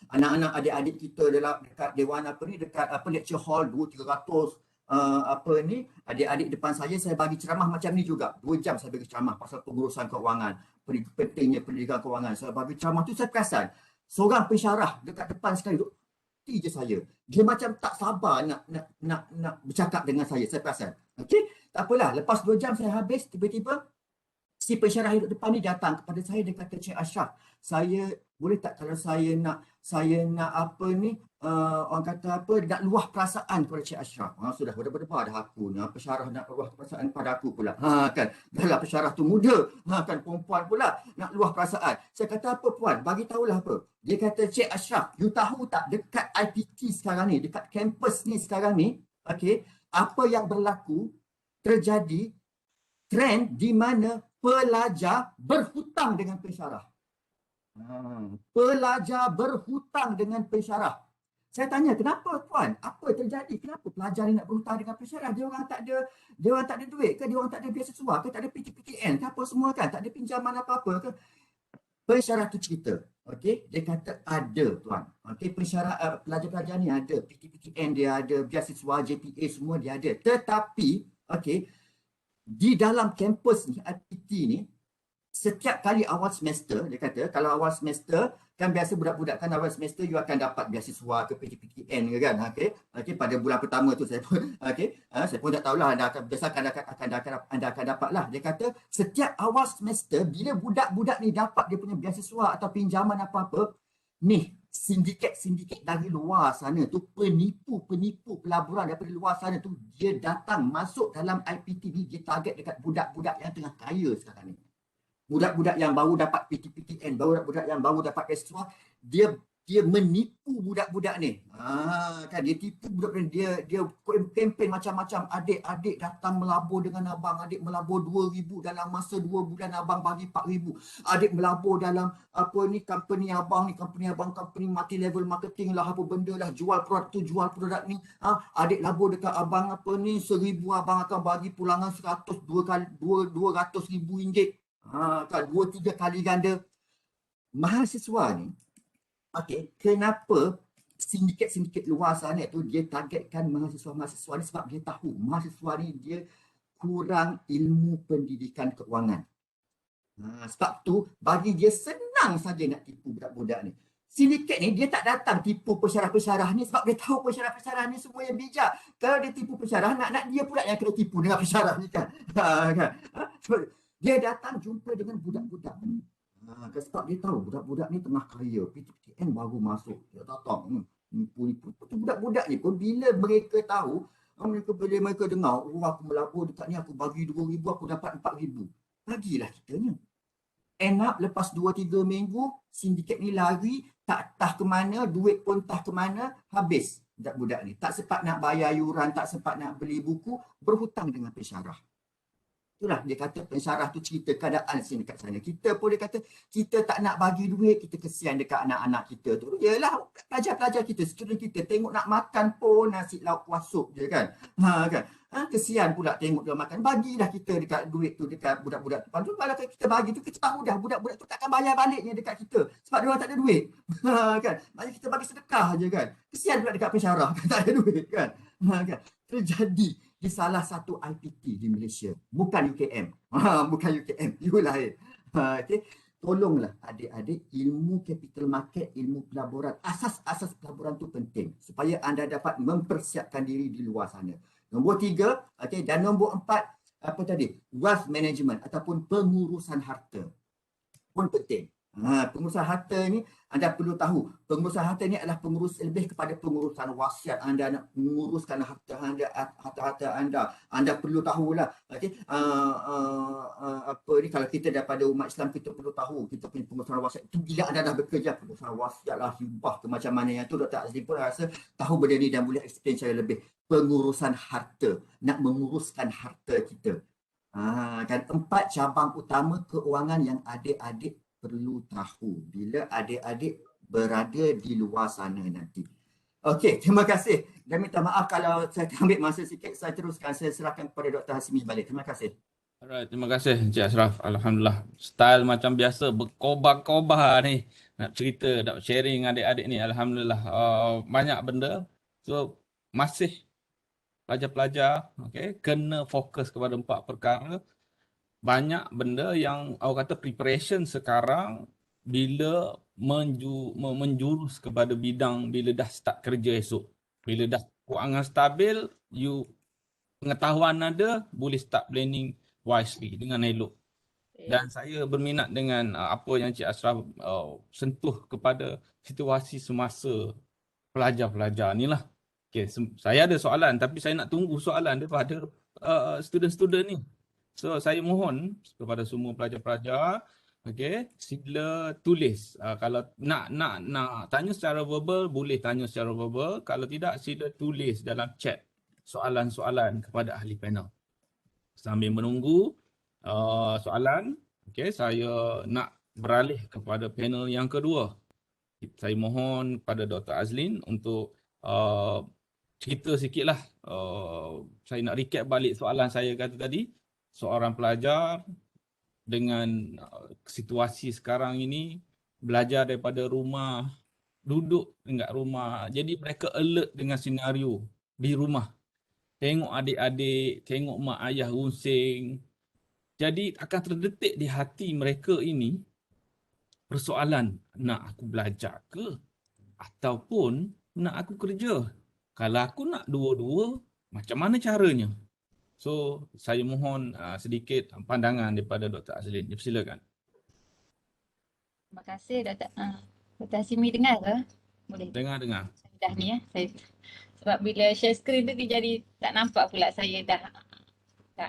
anak-anak adik-adik kita dalam dekat dewan dekat lecture hall 200-300 adik-adik depan saya bagi ceramah macam ni juga. 2 jam saya bagi ceramah pasal pengurusan keuangan, pentingnya pendidikan keuangan. Saya bagi ceramah tu, saya perasan seorang pensyarah dekat depan sekali tu je saya. Dia macam tak sabar nak bercakap dengan saya perasan. Okey, tak apalah. Lepas 2 jam saya habis, tiba-tiba si pensyarah hidup depan ni datang kepada saya, dia kata, Cik Ashraf, saya boleh tak kalau saya nak orang kata nak luah perasaan kepada Cik Ashraf. Sudah berdebar dah aku ni, pensyarah nak luah perasaan pada aku pula. Kan, dah pensyarah tu muda, kan perempuan pula nak luah perasaan. Saya kata, apa puan, bagi tahulah apa. Dia kata, Cik Ashraf, you tahu tak dekat IPT sekarang ni, dekat kampus ni sekarang ni, okey, apa yang berlaku, terjadi trend di mana pelajar berhutang dengan pensyarah. Pelajar berhutang dengan pensyarah. Saya tanya, kenapa puan? Apa terjadi? Kenapa pelajar ni nak berhutang dengan pensyarah? Dia orang tak ada duit ke? Dia orang tak ada beasiswa ke? Tak ada PTPTN ke? Apa semua kan? Tak ada pinjaman apa-apa ke? Pensyarah tu cerita. Okey, dia kata ada tuan. Okey, pensyarah pelajar-pelajar ni ada PTPTN, dia ada beasiswa, JPA semua dia ada. Tetapi, okey, di dalam kampus ni, IPT ni, setiap kali awal semester, dia kata, kalau awal semester, kan biasa budak-budak kan awal semester, you akan dapat beasiswa ke PTPTN ke kan, okay, pada bulan pertama tu saya pun, saya pun tak tahulah, anda akan dapat lah. Dia kata, setiap awal semester, bila budak-budak ni dapat dia punya beasiswa atau pinjaman apa-apa, ni, sindiket dari luar sana tu, penipu pelaburan daripada luar sana tu, dia datang masuk dalam IPT ni, dia target dekat budak-budak yang tengah kaya sekarang ni. Budak-budak yang baru dapat PTPTN, budak-budak yang baru dapat beasiswa, dia menipu budak-budak ni. Kan dia tipu budak-budak, dia kempen macam-macam. Adik-adik datang melabur dengan abang, adik melabur 2,000 dalam masa 2 bulan, abang bagi 4,000. Adik melabur dalam company abang, company multi level marketing lah, apa benda lah, jual produk ni. Adik labur dekat abang 1,000, abang akan bagi pulangan 100, 200,000 ringgit. Kan 2-3 kali ganda. Mahasiswa ni, okey, kenapa sindiket luar sana tu dia targetkan mahasiswa ni? Sebab dia tahu mahasiswa ni dia kurang ilmu pendidikan keuangan. Sebab tu bagi dia senang saja nak tipu budak-budak ni. Sindiket ni dia tak datang tipu pensyarah-pensyarah ni sebab dia tahu pensyarah-pensyarah ni semua yang bijak. Kalau dia tipu pensyarah, nak dia pula yang kena tipu dengan pensyarah ni kan. Dia datang jumpa dengan budak-budak ni. Sebab dia tahu budak-budak ni tengah kaya, PTPTN baru masuk. Dia datang, budak-budak ni pun bila mereka tahu, mereka dengar, aku melabur dekat ni, aku bagi 2,000, aku dapat 4,000. Bagilah kita ni. End up lepas 2-3 minggu, sindiket ni lari, tak ke mana, duit pun tak ke mana, habis budak-budak ni. Tak sempat nak bayar yuran, tak sempat nak beli buku, berhutang dengan pensyarah. Itulah dia kata pensyarah tu cerita keadaan sini dekat sana. Kita pun dia kata kita tak nak bagi duit, kita kesian dekat anak-anak kita tu. Yalah, pelajar-pelajar kita, student kita tengok nak makan pun nasi lauk kuah sup je kan. Kesian pula tengok dia makan. Bagilah kita dekat duit tu dekat budak-budak tu. Kalau kita bagi tu, kita tahu dah budak-budak tu takkan bayar baliknya dekat kita sebab dia orang tak ada duit. Kan? Maknanya kita bagi sedekah je kan. Kesian pula dekat pensyarah kan tak ada duit kan. Kan? Terjadi di salah satu IPT di Malaysia, bukan UKM. Bukan UKM, you lain. Okay. Tolonglah adik-adik, ilmu capital market, ilmu pelaburan, asas-asas pelaburan tu penting supaya anda dapat mempersiapkan diri di luar sana. Nombor 3, okay, dan nombor 4, apa tadi? Wealth management ataupun pengurusan harta pun penting. Pengurusan harta ni anda perlu tahu, pengurusan harta ni adalah pengurus lebih kepada pengurusan wasiat. Anda nak menguruskan harta anda, anda perlu tahulah. Okay? Kalau kita daripada umat Islam, kita perlu tahu kita punya pengurusan wasiat itu bila anda dah bekerja, pengurusan wasiat lah, hibah ke macam mana yang tu. Dr. Azli pun rasa tahu benda ni dan boleh explain saya lebih. Pengurusan harta, nak menguruskan harta kita. Dan 4 cabang utama keuangan yang adik-adik perlu tahu bila adik-adik berada di luar sana nanti. Okey, terima kasih. Dan minta maaf kalau saya ambil masa sikit, saya teruskan, saya serahkan kepada Dr. Hasmi balik. Terima kasih. Alright, terima kasih Encik Ashraf. Alhamdulillah. Style macam biasa, berkobar-kobar ni. Nak cerita, nak sharing adik-adik ni. Alhamdulillah. Banyak benda. So, masih pelajar-pelajar, okay, kena fokus kepada 4 perkara. Banyak benda yang orang kata preparation sekarang bila menjurus kepada bidang bila dah start kerja esok. Bila dah kewangan stabil, you pengetahuan ada, boleh start planning wisely dengan elok. Dan saya berminat dengan apa yang Cik Ashraf sentuh kepada situasi semasa pelajar-pelajar ni lah. Okay, saya ada soalan tapi saya nak tunggu soalan daripada student-student ni. So saya mohon kepada semua pelajar-pelajar, okay, sila tulis. Kalau nak tanya secara verbal, boleh tanya secara verbal. Kalau tidak, sila tulis dalam chat soalan-soalan kepada ahli panel. Sambil menunggu soalan, okay, saya nak beralih kepada panel yang kedua. Saya mohon pada Dr. Azlin untuk cerita sikitlah. Saya nak recap balik soalan saya kata tadi. Seorang pelajar dengan situasi sekarang ini belajar daripada rumah, duduk dekat rumah. Jadi mereka alert dengan senario di rumah. Tengok adik-adik, tengok mak ayah runsing. Jadi akan terdetik di hati mereka ini persoalan, nak aku belajar ke ataupun nak aku kerja? Kalau aku nak dua-dua, macam mana caranya? So, saya mohon sedikit pandangan daripada Dr. Azlin. Silakan. Terima kasih Dr. Hasimi, dengar ke? Boleh. Dengar. Saya dah ni sebab bila share screen tu dia jadi tak nampak pula saya dah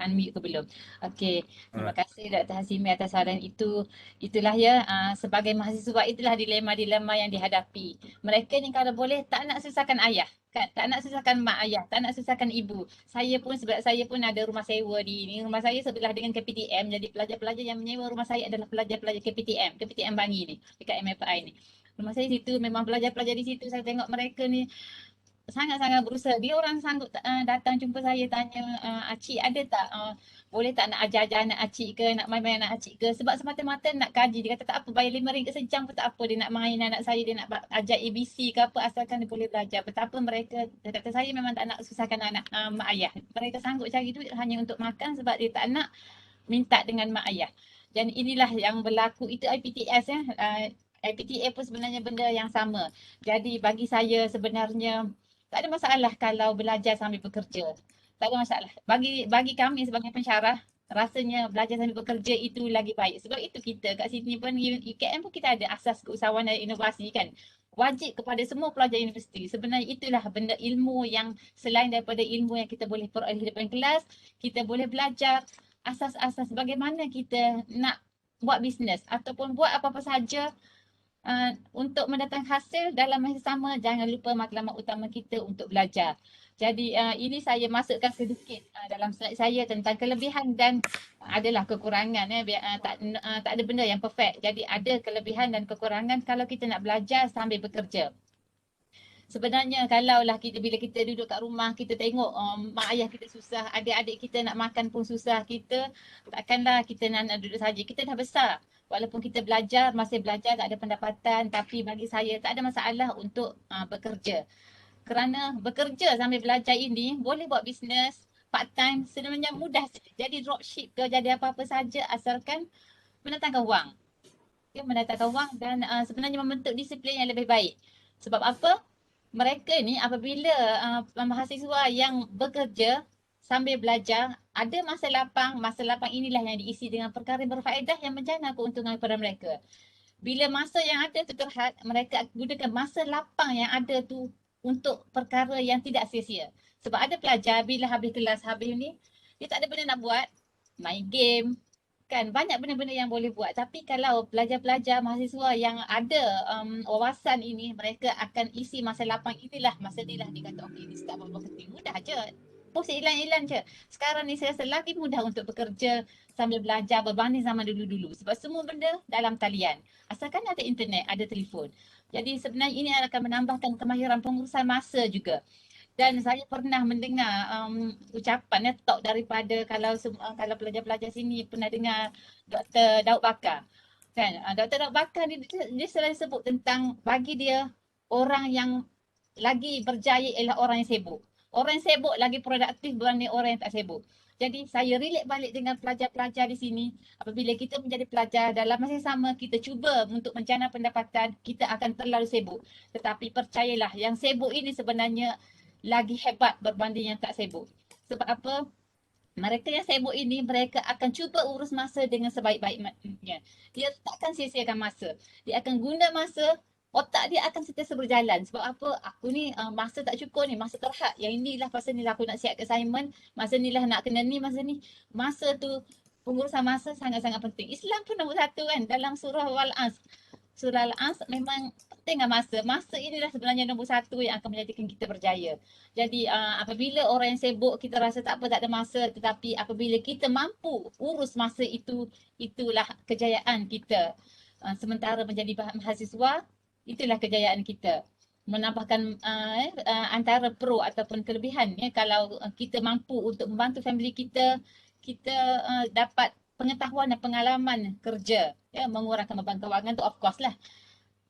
unmute ke belum. Okey, terima Alright. kasih Dr. Hasimi atas soalan itu. Itulah ya, sebagai mahasiswa itulah dilema-dilema yang dihadapi. Mereka ni kalau boleh tak nak susahkan ayah, kan? Tak nak susahkan mak ayah, tak nak susahkan ibu. Saya pun sebab saya pun ada rumah sewa di ni. Rumah saya sebelah dengan KPTM. Jadi pelajar-pelajar yang menyewa rumah saya adalah pelajar-pelajar KPTM Bangi ni, dekat MFI ni. Rumah saya situ memang pelajar-pelajar di situ. Saya tengok mereka ni sangat-sangat berusaha. Dia orang sanggup datang jumpa saya tanya, Acik ada tak, boleh tak nak ajar-ajar anak Acik ke, nak main-main anak Acik ke. Sebab semata-mata nak kaji. Dia kata tak apa, bayar RM5 sejam pun tak apa. Dia nak main anak saya, dia nak ajar ABC ke apa, asalkan dia boleh belajar. Betapa mereka, dia kata saya memang tak nak susahkan anak mak ayah. Mereka sanggup cari duit hanya untuk makan sebab dia tak nak minta dengan mak ayah. Dan inilah yang berlaku, itu IPTS ya. IPTA pun sebenarnya benda yang sama. Jadi bagi saya sebenarnya tak ada masalah kalau belajar sambil bekerja. Tak ada masalah. Bagi kami sebagai pensyarah, rasanya belajar sambil bekerja itu lagi baik. Sebab itu kita kat sini pun, UKM pun kita ada asas keusahawan dan inovasi kan. Wajib kepada semua pelajar universiti. Sebenarnya itulah benda ilmu yang selain daripada ilmu yang kita boleh peroleh di depan kelas, kita boleh belajar asas-asas bagaimana kita nak buat bisnes ataupun buat apa-apa saja untuk mendatang hasil. Dalam masa sama jangan lupa matlamat utama kita untuk belajar. Jadi ini saya masukkan sedikit dalam slide saya tentang kelebihan dan adalah kekurangan tak ada benda yang perfect. Jadi ada kelebihan dan kekurangan kalau kita nak belajar sambil bekerja. Sebenarnya kalaulah bila kita duduk kat rumah, kita tengok mak ayah kita susah, adik-adik kita nak makan pun susah, kita takkanlah kita nak duduk saja. Kita dah besar. Walaupun kita masih belajar, tak ada pendapatan, tapi bagi saya tak ada masalah untuk bekerja. Kerana bekerja sambil belajar ini boleh buat bisnes part time, sebenarnya mudah. Jadi dropship ke, jadi apa-apa saja asalkan mendatangkan wang. Mendatangkan wang dan sebenarnya membentuk disiplin yang lebih baik. Sebab apa? Mereka ni apabila mahasiswa yang bekerja sambil belajar, ada masa lapang inilah yang diisi dengan perkara yang berfaedah yang menjana keuntungan kepada mereka. Bila masa yang ada tu terhad, mereka gunakan masa lapang yang ada tu untuk perkara yang tidak sia-sia. Sebab ada pelajar bila habis kelas, habis ni, dia tak ada benda nak buat, main game, kan banyak benda-benda yang boleh buat. Tapi kalau pelajar-pelajar mahasiswa yang ada wawasan ini, mereka akan isi masa lapang inilah, masa ni lah dia kata okey, ni start buat marketing, mudah je, post iklan-iklan je. Sekarang ni saya rasa lagi mudah untuk bekerja sambil belajar berbanding zaman dulu-dulu. Sebab semua benda dalam talian, asalkan ada internet, ada telefon. Jadi sebenarnya ini akan menambahkan kemahiran pengurusan masa juga. Dan saya pernah mendengar ucapan talk daripada kalau pelajar-pelajar sini pernah dengar Dr. Daud Bakar. Kan? Dr. Daud Bakar dia selalu sebut tentang bagi dia orang yang lagi berjaya ialah orang yang sibuk. Orang yang sibuk lagi produktif berbanding orang yang tak sibuk. Jadi saya relate balik dengan pelajar-pelajar di sini. Apabila kita menjadi pelajar dalam masa yang sama kita cuba untuk mencana pendapatan, kita akan terlalu sibuk. Tetapi percayalah yang sibuk ini sebenarnya lagi hebat berbanding yang tak sibuk. Sebab apa? Mereka yang sibuk ini mereka akan cuba urus masa dengan sebaik-baiknya. Dia takkan sia-siakan masa. Dia akan guna masa, otak dia akan sentiasa berjalan. Sebab apa? Aku ni masa tak cukup ni, masa terhad. Yang inilah masa ni lah aku nak siap assignment, masa ni lah nak kena ni, masa ni. Masa tu pengurusan masa sangat-sangat penting. Islam pun nombor satu kan dalam surah Wal-As. Surah Al-As memang penting masa. Masa inilah sebenarnya nombor satu yang akan menjadikan kita berjaya. Jadi apabila orang yang sibuk kita rasa tak apa, tak ada masa, tetapi apabila kita mampu urus masa itu, itulah kejayaan kita. Sementara menjadi mahasiswa, itulah kejayaan kita. Menambahkan antara pro ataupun kelebihan ya, kalau kita mampu untuk membantu family kita, kita dapat pengetahuan dan pengalaman kerja ya, mengurangkan beban kewangan tu of course lah.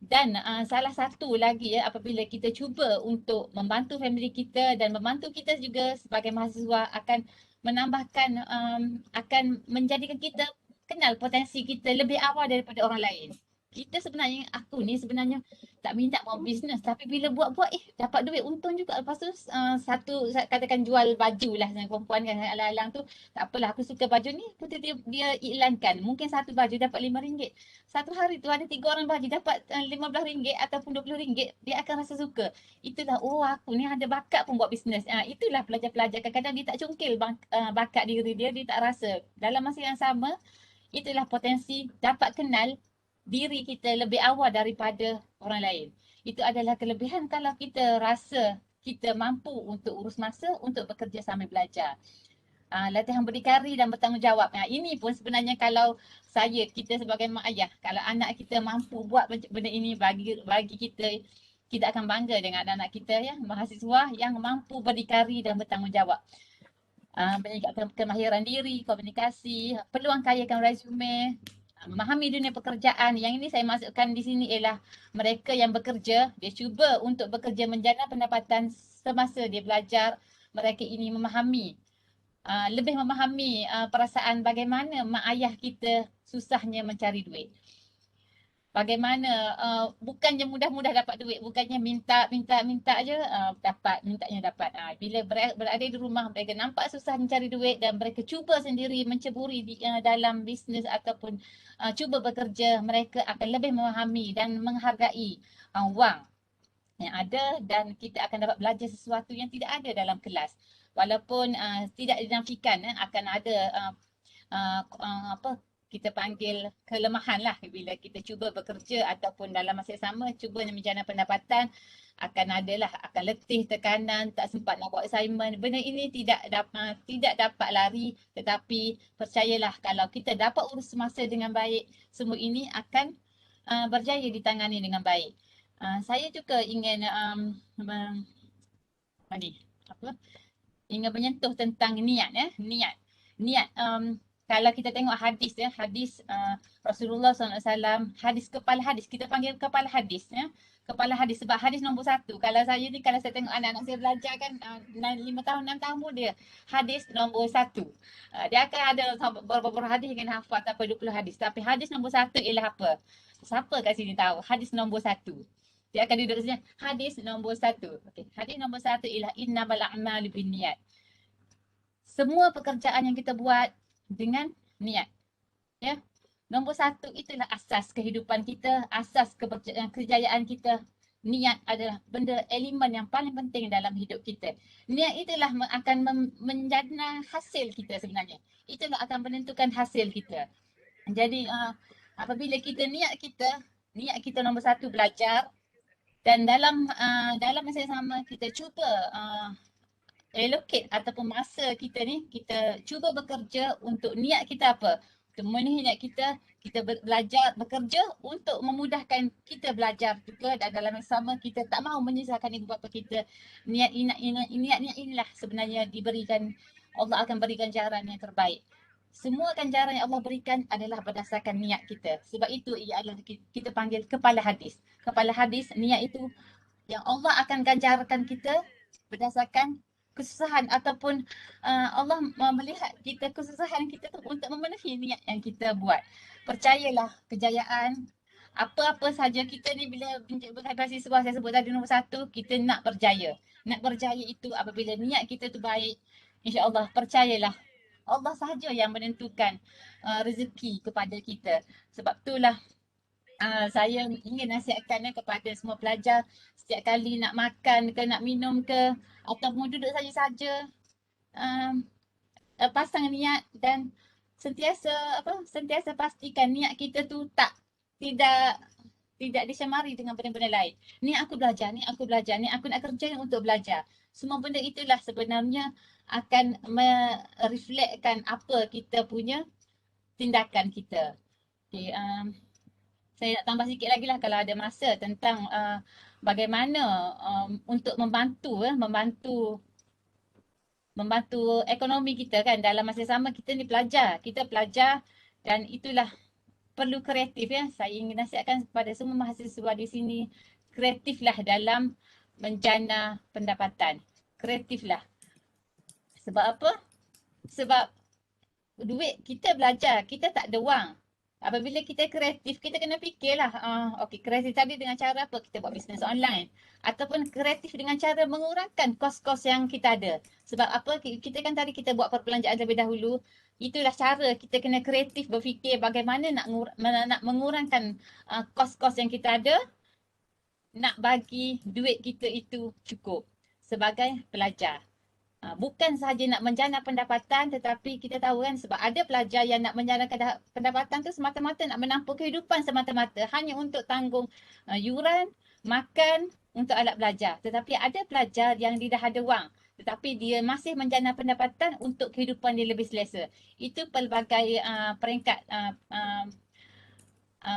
Dan salah satu lagi ya, apabila kita cuba untuk membantu family kita dan membantu kita juga sebagai mahasiswa akan menambahkan akan menjadikan kita kenal potensi kita lebih awal daripada orang lain. Kita sebenarnya, aku ni sebenarnya tak minat buat bisnes, tapi bila buat-buat dapat duit untung juga. Lepas tu katakan jual baju lah dengan perempuan kan alang-alang tu, tak apalah aku suka baju ni, dia iklankan. Mungkin satu baju dapat RM5. Satu hari tu ada 3 orang baju dapat RM15 ataupun RM20, dia akan rasa suka. Itulah, oh aku ni ada bakat pun buat bisnes. Itulah pelajar-pelajar kadang-kadang dia tak cungkil bakat diri dia tak rasa. Dalam masa yang sama, itulah potensi dapat kenal diri kita lebih awal daripada orang lain. Itu adalah kelebihan kalau kita rasa kita mampu untuk urus masa, untuk bekerja sambil belajar. Latihan berdikari dan bertanggungjawab. Ini pun sebenarnya kalau kita sebagai mak ayah, kalau anak kita mampu buat benda ini bagi kita akan bangga dengan anak kita ya, mahasiswa yang mampu berdikari dan bertanggungjawab. Meningkatkan kemahiran diri, komunikasi, peluang kayakan resume, memahami dunia pekerjaan. Yang ini saya masukkan di sini ialah mereka yang bekerja, dia cuba untuk bekerja menjana pendapatan semasa dia belajar. Mereka ini lebih memahami perasaan bagaimana mak ayah kita susahnya mencari duit. Bagaimana bukannya mudah-mudah dapat duit, bukannya minta je mintanya dapat. Bila berada di rumah mereka nampak susah mencari duit dan mereka cuba sendiri menceburi dalam bisnes ataupun cuba bekerja, mereka akan lebih memahami dan menghargai wang yang ada dan kita akan dapat belajar sesuatu yang tidak ada dalam kelas. Walaupun tidak dinafikan akan ada kita panggil kelemahan lah bila kita cuba bekerja ataupun dalam masa yang sama cuba menjana pendapatan, akan letih, tekanan, tak sempat nak buat assignment. Benda ini tidak dapat lari, tetapi percayalah kalau kita dapat urus masa dengan baik, semua ini akan berjaya ditangani dengan baik. Saya juga ingin ingin menyentuh tentang niat ya, niat. Kalau kita tengok hadis ya, hadis Rasulullah SAW, hadis kepala hadis, kita panggil kepala hadis ya. Kepala hadis sebab hadis nombor 1. Kalau saya tengok anak-anak saya belajar kan 5 tahun, 6 tahun pun dia hadis nombor 1. Dia akan ada beberapa hadis yang hafal sampai 20 hadis. Tapi hadis nombor 1 ialah apa? Siapa kat sini tahu? Hadis nombor 1. Dia akan duduk sini. Hadis nombor 1. Okay. Hadis nombor 1 ialah innamal a'malu binniyat. Semua pekerjaan yang kita buat dengan niat. Ya. Nombor 1 itulah asas kehidupan kita, asas kejayaan kita. Niat adalah elemen yang paling penting dalam hidup kita. Niat itulah akan menjana hasil kita sebenarnya. Itulah akan menentukan hasil kita. Jadi apabila kita niat kita nombor 1 belajar dan dalam masa yang sama kita cuba allocate ataupun masa kita ni, kita cuba bekerja untuk niat kita apa? memenuhi niat kita, kita belajar, bekerja untuk memudahkan kita belajar juga, dan dalam yang sama kita tak mahu menyusahkan ibu bapa kita. Niat inilah sebenarnya diberikan, Allah akan berikan jalan yang terbaik. Semua ganjaran yang Allah berikan adalah berdasarkan niat kita. Sebab itu ia adalah kita panggil kepala hadis. Kepala hadis, niat itu yang Allah akan ganjarkan kita berdasarkan kesusahan, ataupun Allah melihat kita kesusahan kita tu untuk memenuhi niat yang kita buat. Percayalah, kejayaan apa-apa saja kita ni bila berhasil sebuah, saya sebut tadi nombor 1, kita nak berjaya. Nak berjaya itu apabila niat kita tu baik, insya-Allah, percayalah Allah sahaja yang menentukan rezeki kepada kita. Sebab itulah saya ingin nasihatkan kepada semua pelajar, setiap kali nak makan ke, nak minum ke, ataupun duduk saja-saja, pasang niat dan sentiasa pastikan niat kita tu tidak disemari dengan benda-benda lain. Ni aku belajar, ni aku belajar, ni aku nak kerja untuk belajar. Semua benda itulah sebenarnya akan mereflekkan apa kita punya tindakan kita. Okay, saya nak tambah sikit lagi lah kalau ada masa tentang bagaimana untuk membantu ekonomi kita kan. Dalam masa sama kita ni pelajar, dan itulah perlu kreatif ya. Saya ingin nasihatkan kepada semua mahasiswa di sini, kreatiflah dalam menjana pendapatan. Kreatiflah. Sebab apa? Sebab duit kita belajar, kita tak ada wang. Apabila kita kreatif, kita kena fikirlah, okey, kreatif tadi dengan cara apa? Kita buat bisnes online. Ataupun kreatif dengan cara mengurangkan kos-kos yang kita ada. Sebab apa? Kita kan tadi kita buat perbelanjaan terlebih dahulu. Itulah cara kita kena kreatif berfikir bagaimana nak mengurangkan kos-kos yang kita ada, nak bagi duit kita itu cukup sebagai pelajar. Bukan sahaja nak menjana pendapatan, tetapi kita tahu kan, sebab ada pelajar yang nak menjana pendapatan tu semata-mata nak menampung kehidupan semata-mata, hanya untuk tanggung yuran, makan, untuk alat belajar. Tetapi ada pelajar yang dia dah ada wang, tetapi dia masih menjana pendapatan untuk kehidupan dia lebih selesa. Itu pelbagai peringkat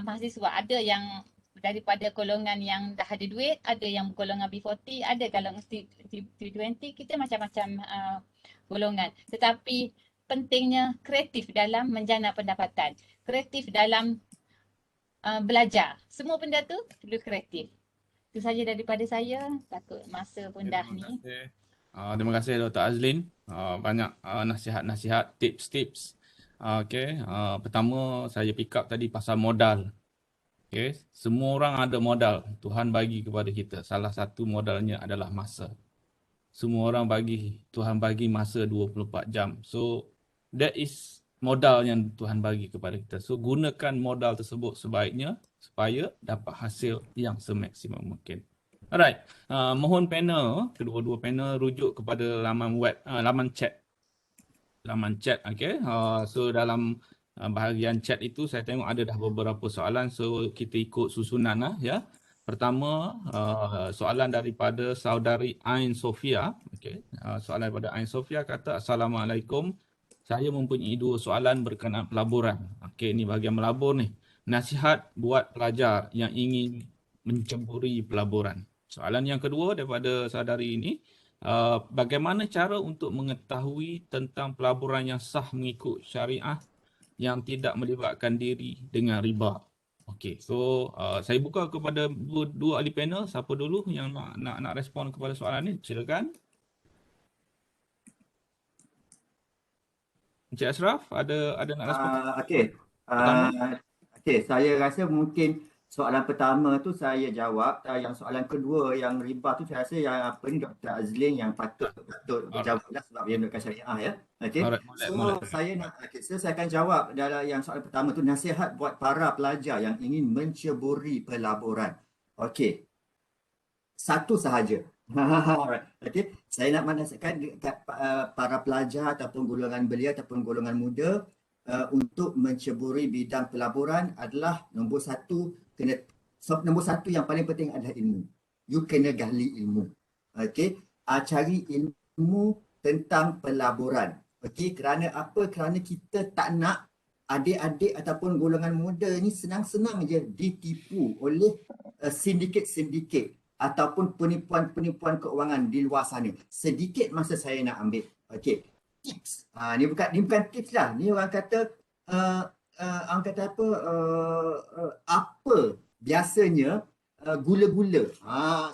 mahasiswa. Ada yang daripada golongan yang dah ada duit, ada yang golongan B40, ada golongan T20, kita macam-macam golongan. Tetapi pentingnya kreatif dalam menjana pendapatan, kreatif dalam belajar. Semua benda tu perlu kreatif. Itu saja daripada saya, takut masa pun dah ni. Terima kasih Dr. Azlin. Banyak nasihat-nasihat, tips-tips. Pertama saya pick up tadi pasal modal. Okay. Semua orang ada modal. Tuhan bagi kepada kita. Salah satu modalnya adalah masa. Semua orang Tuhan bagi masa 24 jam. So, that is modal yang Tuhan bagi kepada kita. So, gunakan modal tersebut sebaiknya supaya dapat hasil yang semaksimum mungkin. Alright. Mohon panel, kedua-dua panel rujuk kepada laman web, laman chat. Laman chat, okay. So, dalam bahagian chat itu saya tengok ada dah beberapa soalan, so kita ikut susunan lah ya. Pertama, soalan daripada saudari Ain Sofia. Okay. Soalan daripada Ain Sofia kata, Assalamualaikum, saya mempunyai 2 soalan berkenaan pelaburan. Okay, ni bahagian melabur ni. Nasihat buat pelajar yang ingin menceburi pelaburan. Soalan yang kedua daripada saudari ini, bagaimana cara untuk mengetahui tentang pelaburan yang sah mengikut syariah yang tidak melibatkan diri dengan riba? Okey, so saya buka kepada dua ahli panel. Siapa dulu yang nak respon kepada soalan ni? Silakan. Encik Ashraf, ada nak respon? Okey. Pertama? Okey, saya rasa mungkin soalan pertama tu saya jawab. Yang soalan kedua yang riba tu saya rasa yang apa ni Dr. Azlin yang patut jawablah sebab dia menunjukkan syariah ya. Okey. So saya akan jawab dalam yang soalan pertama tu, nasihat buat para pelajar yang ingin menceburi pelaburan. Okey. Satu sahaja. Okey, saya nak menasihatkan para pelajar ataupun golongan belia ataupun golongan muda untuk menceburi bidang pelaburan adalah nombor satu yang paling penting adalah ilmu. You kena gali ilmu. Okey, cari ilmu tentang pelaburan. Okey, kerana apa? Kerana kita tak nak adik-adik ataupun golongan muda ni senang-senang je ditipu oleh sindiket-sindiket ataupun penipuan-penipuan keuangan di luar sana. Sedikit masa saya nak ambil. Okey. Tips. Ni bukan tips lah. Ni orang kata apa biasanya gula-gula.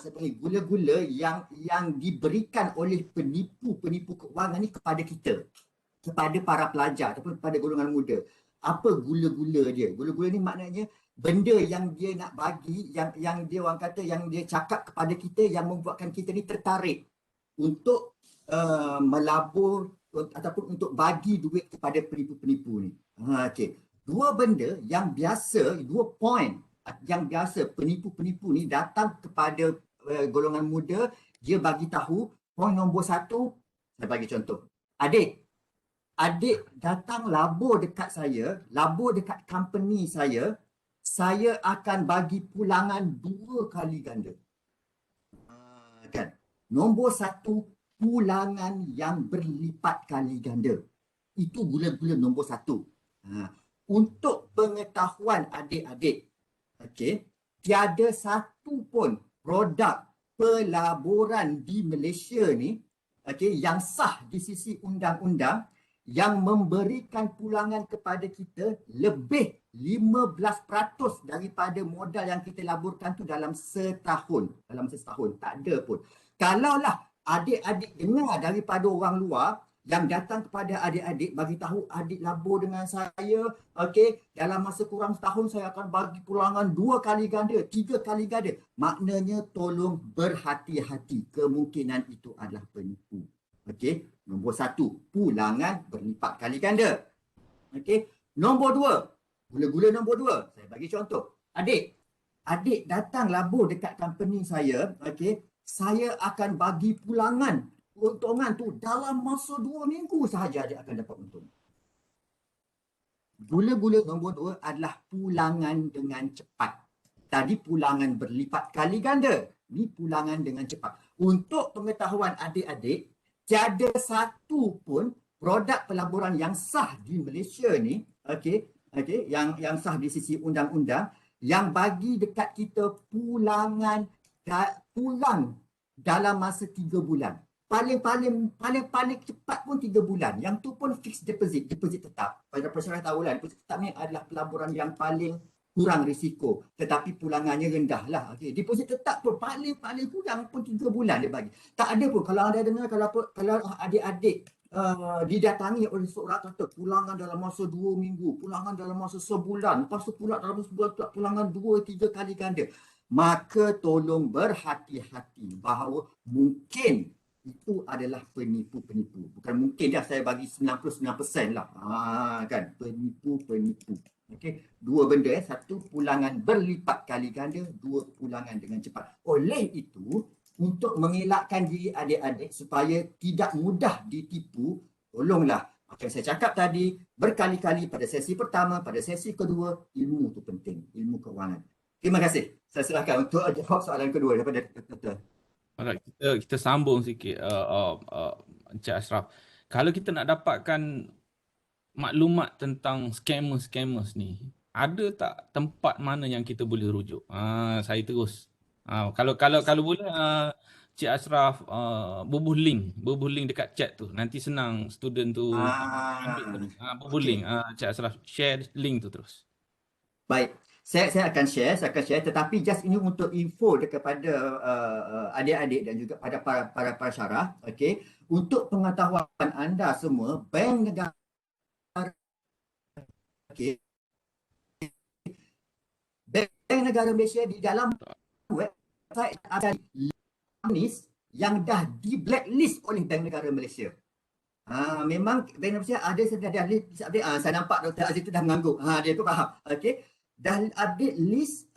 Saya panggil gula-gula yang diberikan oleh penipu-penipu keuangan ni kepada kita, kepada para pelajar ataupun kepada golongan muda. Apa gula-gula dia? Gula-gula ni maknanya benda yang dia nak bagi, yang dia orang kata, yang dia cakap kepada kita, yang membuatkan kita ni tertarik untuk melabur ataupun untuk bagi duit kepada penipu-penipu ni. Okey. Dua benda yang biasa, 2 point yang biasa penipu-penipu ni datang kepada golongan muda, dia bagi tahu. Poin nombor 1, saya bagi contoh. Adik datang labur dekat saya, labur dekat company saya akan bagi pulangan 2 kali ganda. Kan? Nombor 1, pulangan yang berlipat kali ganda. Itu gula-gula nombor 1. Untuk pengetahuan adik-adik, okey, tiada satu pun produk pelaburan di Malaysia ni, okey, yang sah di sisi undang-undang yang memberikan pulangan kepada kita lebih 15% daripada modal yang kita laburkan tu dalam setahun. Tak ada pun. Kalaulah adik-adik dengar daripada orang luar yang datang kepada adik-adik bagi tahu, adik labur dengan saya, okey, dalam masa kurang setahun saya akan bagi pulangan 2 kali ganda, 3 kali ganda. Maknanya tolong berhati-hati, kemungkinan itu adalah penipu. Okey, nombor 1, pulangan berlipat kali ganda. Okey, nombor 2, gula-gula nombor 2, saya bagi contoh. Adik datang labur dekat company saya, okey, saya akan bagi pulangan, keuntungan tu dalam masa 2 minggu sahaja dia akan dapat untung. Gula-gula nombor 2 adalah pulangan dengan cepat. Tadi pulangan berlipat kali ganda. Ni pulangan dengan cepat. Untuk pengetahuan adik-adik, tiada satu pun produk pelaburan yang sah di Malaysia ni, yang sah di sisi undang-undang, yang bagi dekat kita pulang dalam masa 3 bulan. Paling cepat pun 3 bulan. Yang tu pun fixed deposit tetap. Pada persyarat tahulah, deposit tetap ni adalah pelaburan yang paling kurang risiko, tetapi pulangannya rendah lah. Okay. Deposit tetap pun paling kurang pun 3 bulan dia bagi. Tak ada pun, kalau anda dengar, kalau adik-adik didatangi oleh seorang kata pulangan dalam masa 2 minggu, pulangan dalam masa sebulan, lepas tu pula dalam sebulan pulangan 2-3 kali ganda, maka tolong berhati-hati bahawa mungkin itu adalah penipu-penipu. Bukan mungkin dah, saya bagi 99% lah. Kan, penipu-penipu. Okey, 2 benda. 1, pulangan berlipat kali ganda, 2, pulangan dengan cepat. Oleh itu, untuk mengelakkan diri adik-adik supaya tidak mudah ditipu, tolonglah, macam saya cakap tadi berkali-kali pada sesi pertama, pada sesi kedua, ilmu tu penting, ilmu keuangan. Terima kasih. Saya serahkan untuk jawab soalan kedua daripada Dr. Alright, kita sambung sikit Encik Ashraf. Kalau kita nak dapatkan maklumat tentang scammers ni, ada tak tempat mana yang kita boleh rujuk? Saya terus. Kalau boleh Cik Ashraf bubuh link dekat chat tu. Nanti senang student tu ambil terus. Bubuh link. Cik Ashraf share link tu terus. Baik. Saya akan share, tetapi just ini untuk info kepada adik-adik dan juga pada para syarah, okey. Untuk pengetahuan anda semua, Bank Negara, okey, Bank Negara Malaysia di dalam website ada list yang dah di blacklist oleh Bank Negara Malaysia. Memang Bank Negara Malaysia ada sedia list. Saya nampak Dr. Aziz tu dah mengangguk. Dia tu faham. Okey. Dan ada list,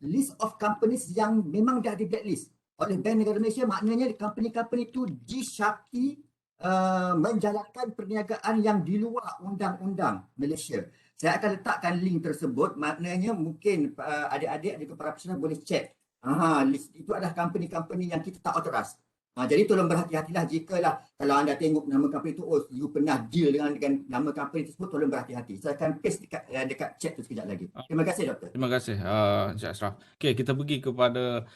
list of companies yang memang dah di blacklist oleh Bank Negara Malaysia. Maknanya company-company itu disyaki menjalankan perniagaan yang di luar undang-undang Malaysia. Saya akan letakkan link tersebut. Maknanya mungkin adik-adik dan para peserta boleh check. List itu adalah company-company yang kita tak authorize. Jadi tolong berhati-hatilah jikalah kalau anda tengok nama company itu, oh you pernah deal dengan nama company tersebut, tolong berhati-hati. Saya akan paste dekat chat tu sekejap lagi. Terima kasih doktor. Terima kasih Encik Ashraf. Okey, kita pergi kepada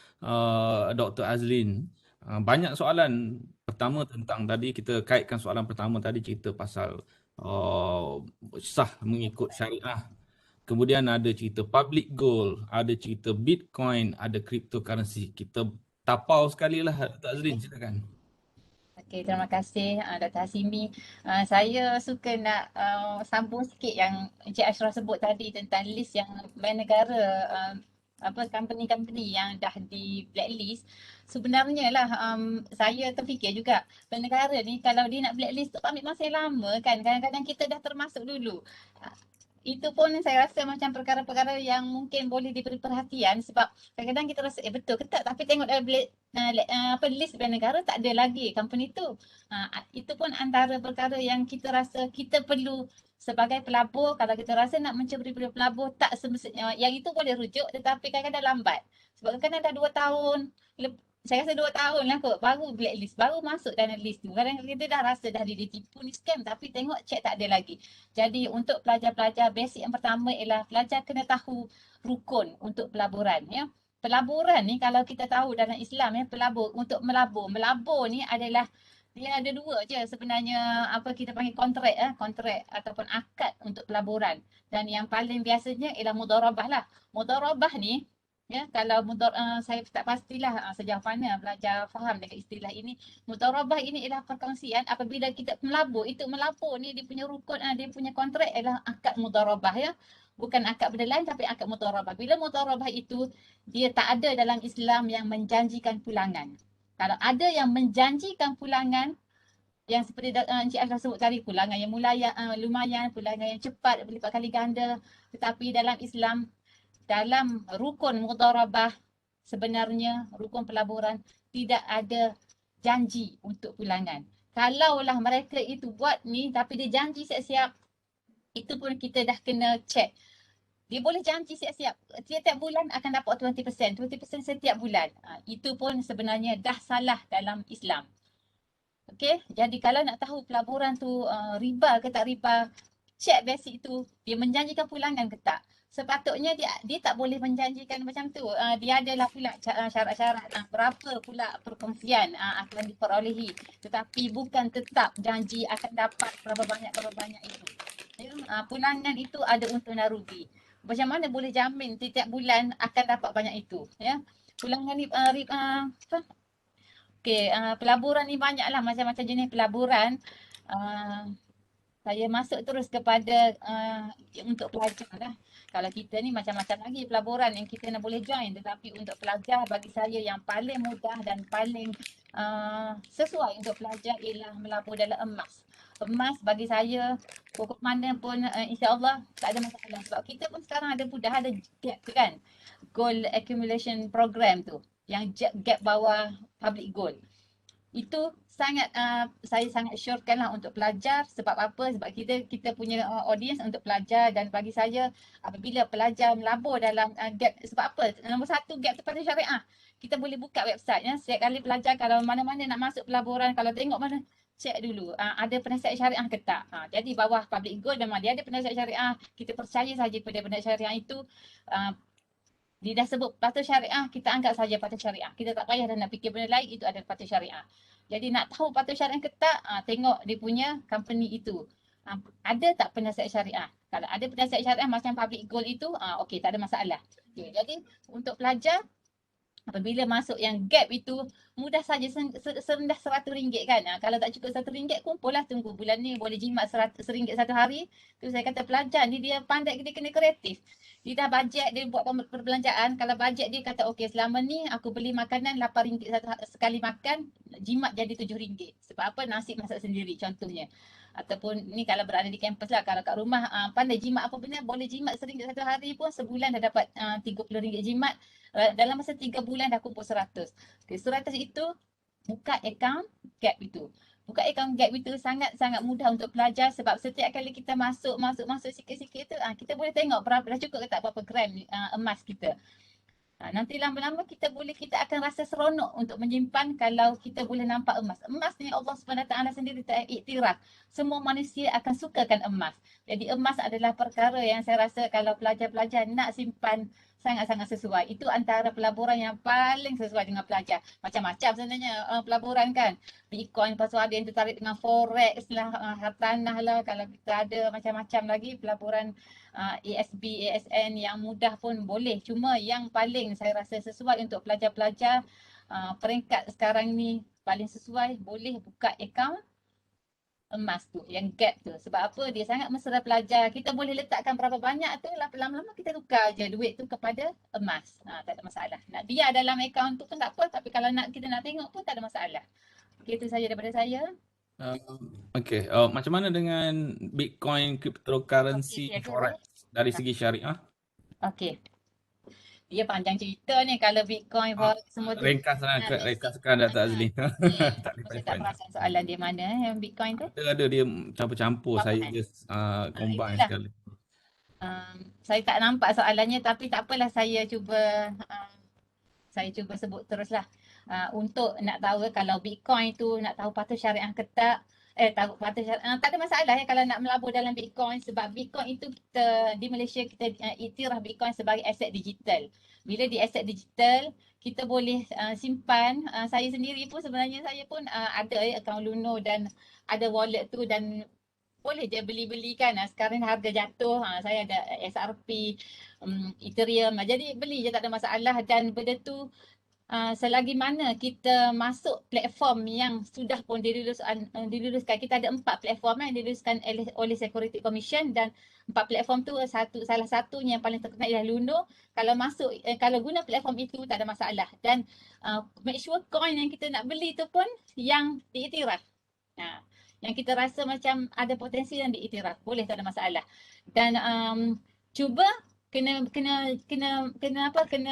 Dr. Azlin. Banyak soalan. Pertama tentang tadi kita kaitkan soalan pertama tadi cerita pasal sah mengikut syariah. Kemudian ada cerita public gold, ada cerita Bitcoin, ada cryptocurrency. Kita tapau sekali lah Dr. Azlin, silakan. Okey, terima kasih Dr. Hasimi. Saya suka nak sambung sikit yang Encik Ashraf sebut tadi tentang list yang bank negara, company-company yang dah di blacklist. Sebenarnya lah saya terfikir juga bank negara ni kalau dia nak blacklist tu ambil masa yang lama kan. Kadang-kadang kita dah termasuk dulu. Itu pun saya rasa macam perkara-perkara yang mungkin boleh diberi perhatian sebab kadang-kadang kita rasa betul ke tak, tapi tengok dalam list bank negara tak ada lagi company tu. Itu pun antara perkara yang kita rasa kita perlu sebagai pelabur. Kalau kita rasa nak mencuri pelabur tak semestinya yang itu boleh rujuk, tetapi kadang-kadang lambat sebab kadang-kadang dah 2 tahun, saya rasa 2 tahun lah kot baru blacklist, baru masuk dalam list tu. Kadang-kadang kita dah rasa dah ditipu ni scam, tapi tengok check tak ada lagi. Jadi untuk pelajar-pelajar, basic yang pertama ialah pelajar kena tahu rukun untuk pelaburan ya. Pelaburan ni kalau kita tahu dalam Islam ya, pelabur untuk melabur. Melabur ni adalah dia ada dua je sebenarnya, apa kita panggil kontrak ataupun akad untuk pelaburan. Dan yang paling biasanya ialah mudharabah lah. Mudharabah ni ya, kalau saya tak pastilah sejauh mana belajar faham dengan istilah ini. Mudharabah ini ialah perkongsian apabila kita melabur. Itu melabur ni dia punya rukun, dia punya kontrak ialah akad mudharabah ya. Bukan akad benda lain tapi akad mudharabah. Bila mudharabah itu dia tak ada dalam Islam yang menjanjikan pulangan. Kalau ada yang menjanjikan pulangan yang seperti Encik Ashraf sebut tadi, pulangan yang lumayan, pulangan yang cepat berlipat kali ganda, tetapi dalam Islam dalam rukun mudharabah sebenarnya rukun pelaburan tidak ada janji untuk pulangan. Kalaulah mereka itu buat ni tapi dia janji siap-siap, itu pun kita dah kena check. Dia boleh janji siap-siap tiap-tiap bulan akan dapat 20%, 20% setiap bulan. Itu pun sebenarnya dah salah dalam Islam. Okey, jadi kalau nak tahu pelaburan tu riba ke tak riba, check basic tu, dia menjanjikan pulangan ke tak. Sepatutnya dia tak boleh menjanjikan macam tu. Dia adalah pula syarat-syarat berapa pula perkongsian akan diperolehi. Tetapi bukan tetap janji akan dapat berapa banyak itu. Pulangan itu ada untung dan rugi. Macam mana boleh jamin setiap bulan akan dapat banyak itu, ya? Pulangan ni okey, pelaburan ni banyaklah macam-macam jenis pelaburan. Saya masuk terus kepada untuk pelajar lah. Kalau kita ni macam-macam lagi pelaburan yang kita nak boleh join, tetapi untuk pelajar bagi saya yang paling mudah dan paling sesuai untuk pelajar ialah melabur dalam emas. Emas bagi saya pokok mana pun insya-Allah tak ada masalah sebab kita pun sekarang ada gap tu kan. Gold accumulation program tu yang gap bawah public gold. Itu sangat saya sangat syorkanlah untuk pelajar. Sebab apa? Sebab kita punya audience untuk pelajar, dan bagi saya apabila pelajar melabur dalam gap, sebab apa? Nombor satu, gap tu pada syariah. Kita boleh buka website ya. Setiap kali pelajar kalau mana-mana nak masuk pelaburan, kalau tengok mana, cek dulu ada penasihat syariah ke tak. Jadi bawah public gold memang dia ada penasihat syariah. Kita percaya saja pada penasihat syariah itu. Dia dah sebut patuh syariah, kita anggap saja patuh syariah. Kita tak payah dah nak fikir benda lain, itu adalah patuh syariah. Jadi nak tahu patuh syariah ke tak, tengok dia punya company itu. Ada tak penasihat syariah? Kalau ada penasihat syariah macam public gold itu, okey, tak ada masalah. Okay, jadi untuk pelajar, apabila masuk yang gap itu, mudah saja serendah RM100 kan. Kalau tak cukup RM100, kumpullah, tunggu bulan ni boleh jimat RM100 satu hari. Tu saya kata pelajar ni dia pandai, dia kena kreatif. Dia dah bajet, dia buat perbelanjaan. Kalau bajet dia kata okey, selama ni aku beli makanan RM8 sekali makan, jimat jadi RM7. Sebab apa? Nasi masak sendiri contohnya. Ataupun ni kalau berada di kampus lah, kalau kat rumah pandai jimat apa benda, boleh jimat RM1 satu hari pun sebulan dah dapat RM30 jimat. Dalam masa 3 bulan dah kumpul 100. Okay, 100 itu buka account gap itu. Buka account gap itu sangat-sangat mudah untuk pelajar sebab setiap kali kita masuk sikit-sikit tu kita boleh tengok berapa dah cukup ke tak berapa gram emas kita. Nanti lama-lama kita akan rasa seronok untuk menyimpan kalau kita boleh nampak emas. Emas ni Allah SWT sendiri tak iktiraf. Semua manusia akan sukakan emas. Jadi emas adalah perkara yang saya rasa kalau pelajar-pelajar nak simpan sangat-sangat sesuai. Itu antara pelaburan yang paling sesuai dengan pelajar. Macam-macam sebenarnya pelaburan kan. Bitcoin, lepas tu ada yang tertarik dengan forex lah, hartanah lah. Kalau kita ada macam-macam lagi pelaburan ASB, ASN yang mudah pun boleh. Cuma yang paling saya rasa sesuai untuk pelajar-pelajar peringkat sekarang ni paling sesuai boleh buka akaun emas tu, yang gap tu. Sebab apa? Dia sangat mesra pelajar. Kita boleh letakkan berapa banyak tu, lama-lama kita tukar je duit tu kepada emas. Tak ada masalah. Nak biar dalam akaun tu pun tak apa, tapi kalau kita nak tengok pun tak ada masalah. Okay, itu saja daripada saya. Okey, macam mana dengan Bitcoin, cryptocurrency, Okey, forex dari segi syariah? Okey. Dia panjang cerita ni kalau Bitcoin, forex semua tu. Ringkaskan Dato' Azli. Tak ada Saya tak poin. perasan soalan dia mana yang Bitcoin tu. Ada dia campur-campur, saya just combine itulah. sekali. Saya tak nampak soalannya tapi tak apalah, saya cuba sebut teruslah. Untuk nak tahu kalau Bitcoin tu nak tahu patuh syariah ke tak, tahu patuh syariah, tak ada masalah ya kalau nak melabur dalam Bitcoin, sebab Bitcoin itu kita di Malaysia kita iktiraf Bitcoin sebagai aset digital. Bila di aset digital kita boleh simpan. Saya sendiri pun sebenarnya saya pun ada akaun Luno dan ada wallet tu dan boleh je beli-belikan. Sekarang harga jatuh, saya ada SRP, Ethereum. Jadi beli je tak ada masalah. Dan benda tu selagi mana kita masuk platform yang sudah pun diluluskan. Kita ada 4 platform yang diluluskan oleh Security Commission dan 4 platform tu salah satunya yang paling terkenal ialah Luno. Kalau masuk kalau guna platform itu tak ada masalah. Dan make sure coin yang kita nak beli tu pun yang diiktiraf. Yang kita rasa macam ada potensi dan diiktiraf, boleh, tak ada masalah. Dan cuba kena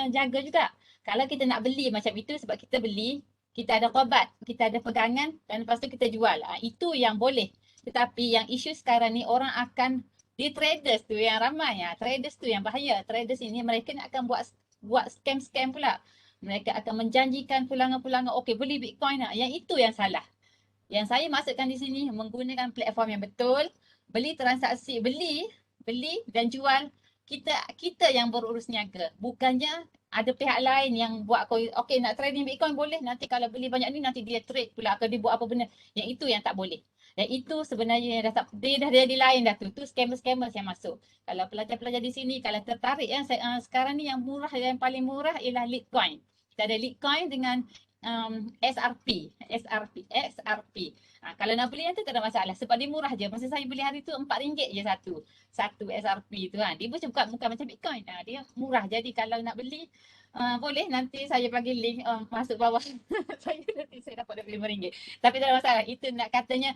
jaga juga. Kalau kita nak beli macam itu sebab kita beli, kita ada qabat, kita ada pegangan dan lepas tu kita jual. Itu yang boleh. Tetapi yang isu sekarang ni orang akan traders tu yang ramai. Traders tu yang bahaya. Traders ini mereka nak akan buat scam-scam pula. Mereka akan menjanjikan pulangan-pulangan, okey beli Bitcoin lah. Yang itu yang salah. Yang saya maksudkan di sini menggunakan platform yang betul, beli transaksi, beli dan jual, kita yang berurus niaga. Bukannya ada pihak lain yang buat okey nak trading Bitcoin boleh, nanti kalau beli banyak ni nanti dia trade pula atau dia buat apa benda. Yang itu yang tak boleh. Dan itu sebenarnya dia dah jadi lain dah tu. Tu scammer-scammer yang masuk. Kalau pelajar-pelajar di sini kalau tertarik sekarang ni yang murah, yang paling murah ialah Litecoin. Kita ada Litecoin dengan SRP. Kalau nak beli yang tu tak ada masalah sebab dia murah je. Masa saya beli hari tu RM4 je satu SRP tu kan. Dia bukan macam Bitcoin. Dia murah. Jadi kalau nak beli boleh, nanti saya bagi link masuk bawah. saya dapat RM25. Tapi tak ada masalah. Itu nak katanya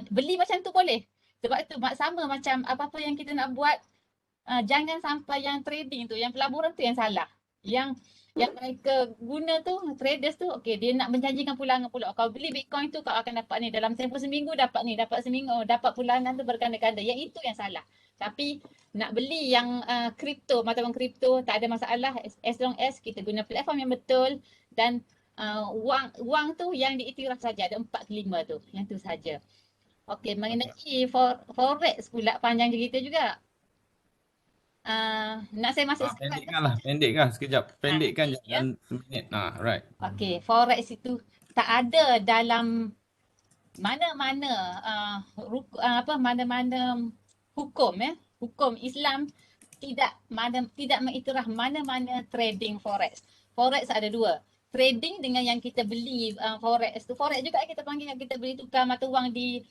beli macam tu boleh. Sebab itu sama macam apa-apa yang kita nak buat, jangan sampai yang trading tu, yang pelaburan tu yang salah. Yang mereka guna tu, traders tu, okey dia nak menjanjikan pulangan pula. Kau beli Bitcoin tu kau akan dapat ni dalam tempoh seminggu, dapat ni, dapat seminggu, dapat pulangan tu berganda-ganda. Yang itu yang salah. Tapi nak beli yang kripto, mata wang kripto tak ada masalah as long as kita guna platform yang betul dan wang tu yang diiktiraf saja, ada 4 ke 5 tu. Yang tu saja. Okey, mengenai forex pula panjang cerita juga. Nak saya masuk Pendekkan sekejap. Pendekkan jangan seminit. Right. Okey, forex itu tak ada dalam mana-mana mana-mana hukum hukum Islam tidak mengiktiraf mana-mana trading forex. Forex ada 2. Trading dengan yang kita beli forex tu. Forex juga kita panggil yang kita beli tukar mata wang di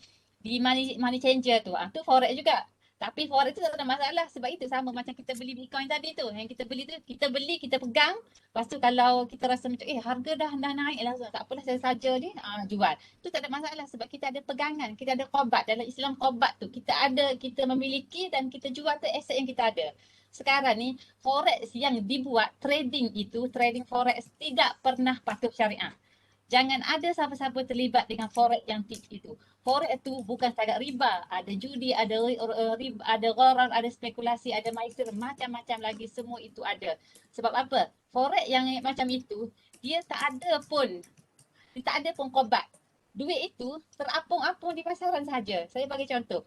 money changer tu. Tu forex juga. Tapi forex tu tak ada masalah sebab itu sama macam kita beli Bitcoin tadi tu. Yang kita beli tu, kita pegang. Lepas tu kalau kita rasa macam harga dah naik lah, tak apalah saya saja ni jual. Tu tak ada masalah sebab kita ada pegangan, kita ada qabat. Dalam Islam qabat tu kita memiliki dan kita jual tu aset yang kita ada. Sekarang ni forex yang dibuat trading forex tidak pernah patuh syariah. Jangan ada siapa-siapa terlibat dengan forex yang itu. Forex itu bukan setakat riba, ada judi, ada riba, ada gharar, ada spekulasi, ada maisir, macam-macam lagi, semua itu ada. Sebab apa? Forex yang macam itu, dia tak ada pun kobat. Duit itu terapung-apung di pasaran saja. Saya bagi contoh.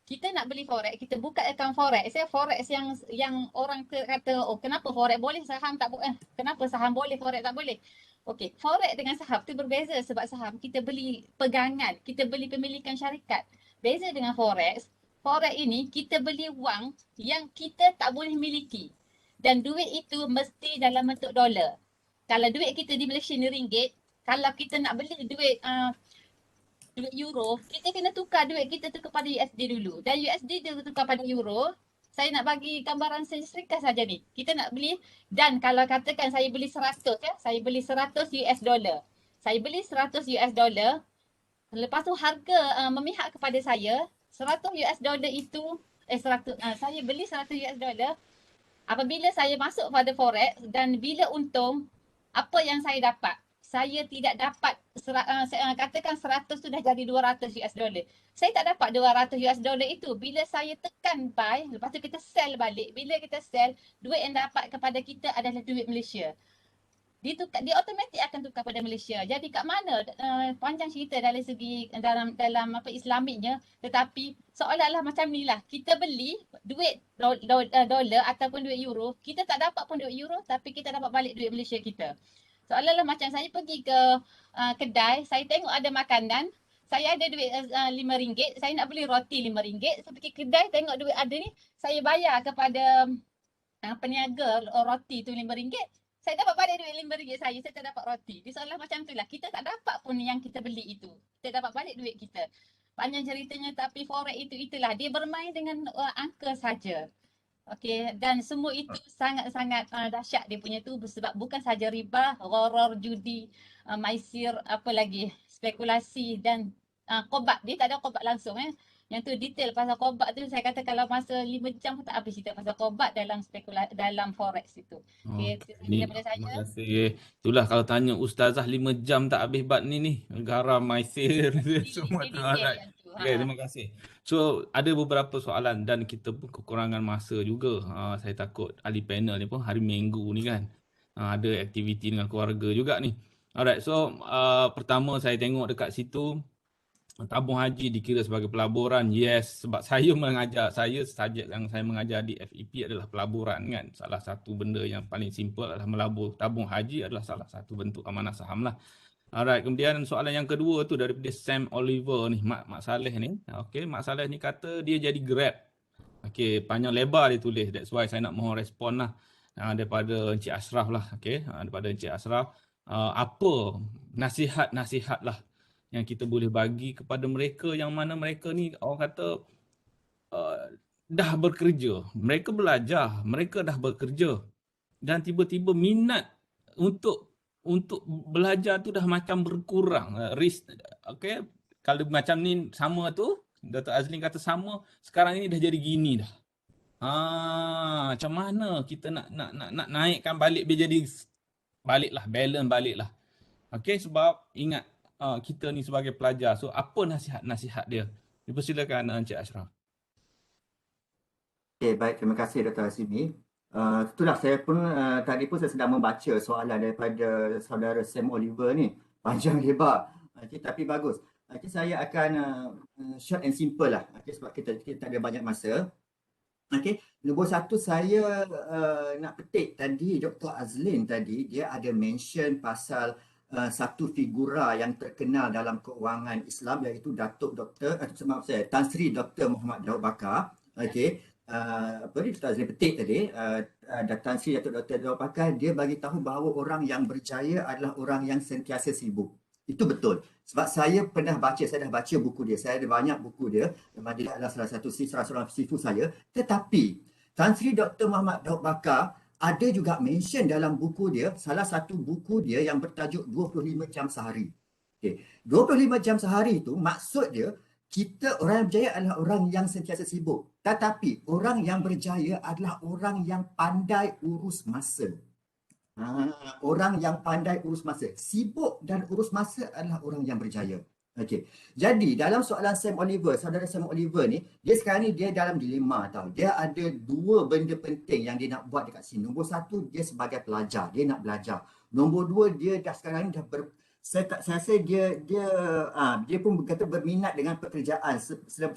Kita nak beli forex, kita buka akaun forex. Forex yang orang kata, oh kenapa forex boleh, saham tak boleh. Kenapa saham boleh, forex tak boleh? Okey, forex dengan saham tu berbeza sebab saham kita beli pegangan, kita beli pemilikan syarikat. Beza dengan forex, forex ini kita beli wang yang kita tak boleh miliki. Dan duit itu mesti dalam bentuk dolar. Kalau duit kita di Malaysia ni ringgit, kalau kita nak beli duit euro, kita kena tukar duit kita tu kepada USD dulu. Dan USD dia tukar pada euro. Saya nak bagi gambaran ringkas saja ni. Kita nak beli, dan kalau katakan saya beli 100 ya, saya beli 100 US dollar. Saya beli 100 US dollar. Lepas tu harga memihak kepada saya 100 US dollar itu saya beli 100 US dollar. Apabila saya masuk pada forex dan bila untung, apa yang saya dapat? Saya tidak dapat katakan 100 tu dah jadi 200 US dollar. Saya tak dapat 200 US dollar itu. Bila saya tekan buy, lepas tu kita sell balik. Bila kita sell, duit yang dapat kepada kita adalah duit Malaysia. Dia automatik akan tukar pada Malaysia. Jadi kat mana panjang cerita dari segi dalam apa Islamiknya, tetapi seolah-olah macam ni lah. Kita beli duit dolar ataupun duit euro, kita tak dapat pun duit euro tapi kita dapat balik duit Malaysia kita. Seolah-olah macam saya pergi ke kedai, saya tengok ada makanan, saya ada duit RM5, saya nak beli roti RM5, saya pergi kedai tengok duit ada ni, saya bayar kepada peniaga roti tu RM5, saya dapat balik duit RM5 saya tak dapat roti. Dia seolah macam tu lah, kita tak dapat pun yang kita beli itu, kita dapat balik duit kita. Panjang ceritanya, tapi forex itulah, dia bermain dengan angka saja. Okey, dan semua itu sangat-sangat dahsyat dia punya tu sebab bukan saja riba, gharar, judi, maisir, apa lagi, spekulasi dan qobat. Dia tak ada qobat langsung Yang tu detail pasal qobat tu, saya kata kalau masa 5 jam pun tak habis cerita pasal qobat dalam forex itu. Okey, itu Ni, daripada terima saya. kasih. Itulah kalau tanya Ustazah 5 jam tak habis bab ni. Garam, maisir, semua tu. Detail Alright. yang tu. Okay, terima kasih. So, ada beberapa soalan dan kita pun kekurangan masa juga. Saya takut ahli panel ni pun hari Minggu ni kan. Ada aktiviti dengan keluarga juga ni. Alright, so pertama saya tengok dekat situ, tabung haji dikira sebagai pelaburan. Yes, sebab saya subjek yang saya mengajar di FEP adalah pelaburan kan. Salah satu benda yang paling simple adalah melabur. Tabung haji adalah salah satu bentuk amanah saham lah. Alright, kemudian soalan yang kedua tu daripada Sam Oliver ni, Mak Saleh ni. Okey, Mak Saleh ni kata dia jadi Grab. Okey, panjang lebar dia tulis. That's why saya nak mohon respon lah daripada Encik Ashraf lah. Okey, daripada Encik Ashraf. Apa nasihat-nasihat lah yang kita boleh bagi kepada mereka yang mana mereka ni orang kata dah bekerja. Mereka belajar, mereka dah bekerja dan tiba-tiba minat untuk belajar tu dah macam berkurang. Risk, okay? Kalau macam ni sama tu, Dr. Azlin kata sama, sekarang ini dah jadi gini dah. Macam mana kita nak naikkan balik biar jadi baliklah, balance baliklah. Okay, sebab ingat kita ni sebagai pelajar. So apa nasihat dia? Dipersilakan Encik Ashraf. Okay, baik. Terima kasih Dr. Hasimi. Itulah saya pun tadi pun saya sedang membaca soalan daripada saudara Sam Oliver ni. Panjang lebar. Tapi bagus. Saya akan short and simple lah. Sebab kita tak ada banyak masa. Nombor satu saya nak petik tadi Dr. Azlin tadi, dia ada mention pasal satu figura yang terkenal dalam keuangan Islam iaitu Tan Sri Dr. Muhammad Daud Bakar. Dr. Azlin petik tadi, Tan Sri Dr. Daud Bakar, dia bagi tahu bahawa orang yang berjaya adalah orang yang sentiasa sibuk. Itu betul. Sebab saya dah baca buku dia. Saya ada banyak buku dia. Memang dia adalah salah seorang sifu saya. Tetapi Tan Sri Dr. Muhammad Daud Bakar ada juga mention dalam buku dia, salah satu buku dia yang bertajuk 25 jam sehari. 25 jam sehari itu maksud dia, kita orang yang berjaya adalah orang yang sentiasa sibuk. Tetapi orang yang berjaya adalah orang yang pandai urus masa. Orang yang pandai urus masa. Sibuk dan urus masa adalah orang yang berjaya. Okey. Jadi dalam soalan Sam Oliver, saudara Sam Oliver ni, dia sekarang ni dia dalam dilema tau. Dia ada dua benda penting yang dia nak buat dekat sini. Nombor satu, dia sebagai pelajar, dia nak belajar. Nombor dua, dia dah sekarang ni dah saya rasa dia pun berkata berminat dengan pekerjaan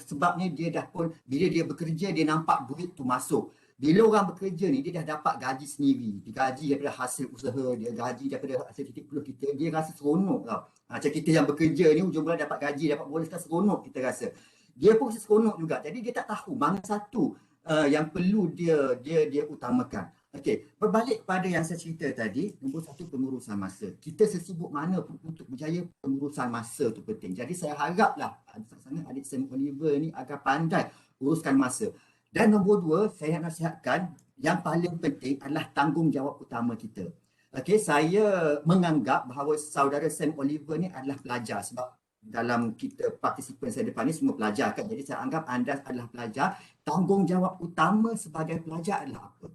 sebabnya dia dah pun bila dia bekerja dia nampak duit tu masuk. Bila orang bekerja ni, dia dah dapat gaji sendiri. Dia gaji daripada hasil usaha, dia gaji daripada hasil titik peluh kita. Dia rasa seronok tau. Macam kita yang bekerja ni, hujung bulan dapat gaji, dapat bonus, kan seronok kita rasa. Dia pun rasa seronok juga. Jadi dia tak tahu mana satu yang perlu dia utamakan. Okey, berbalik pada yang saya cerita tadi, nombor satu pengurusan masa. Kita sesibuk mana pun untuk berjaya, pengurusan masa tu penting. Jadi saya haraplah sana adik Sam Oliver ni agar pandai uruskan masa. Dan nombor dua, saya nak nasihatkan yang paling penting adalah tanggungjawab utama kita. Okey, saya menganggap bahawa saudara Sam Oliver ni adalah pelajar sebab dalam kita partisipan saya depan ni semua pelajar kan. Jadi saya anggap anda adalah pelajar. Tanggungjawab utama sebagai pelajar adalah apa?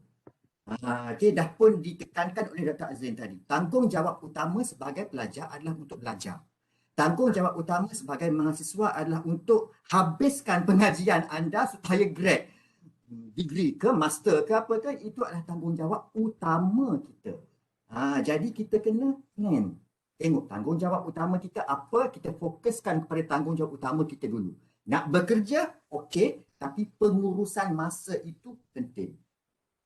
Okey, dah pun ditekankan oleh Dr. Azlin tadi. Tanggungjawab utama sebagai pelajar adalah untuk belajar. Tanggungjawab utama sebagai mahasiswa adalah untuk habiskan pengajian anda supaya grade. Degree ke master ke apa ke, itu adalah tanggungjawab utama kita. Jadi kita kena plan. Tengok tanggungjawab utama kita apa, kita fokuskan kepada tanggungjawab utama kita dulu. Nak bekerja, okey, tapi pengurusan masa itu penting.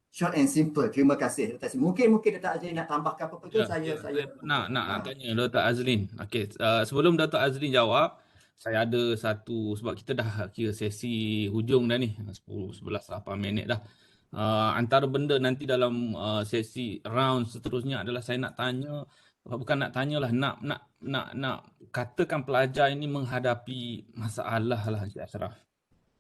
Short and simple. Terima kasih. Mungkin Dr. Azlin nak tambahkan apa-apa tu, saya nak tanya Dr. Azlin. Okey, sebelum Dr. Azlin jawab, saya ada satu, sebab kita dah kira sesi hujung dah ni, 10, 11, 8 minit dah. Antara benda nanti dalam sesi round seterusnya adalah saya nak tanya, bukan nak tanyalah, nak katakan pelajar ini menghadapi masalah lah Encik Ashraf.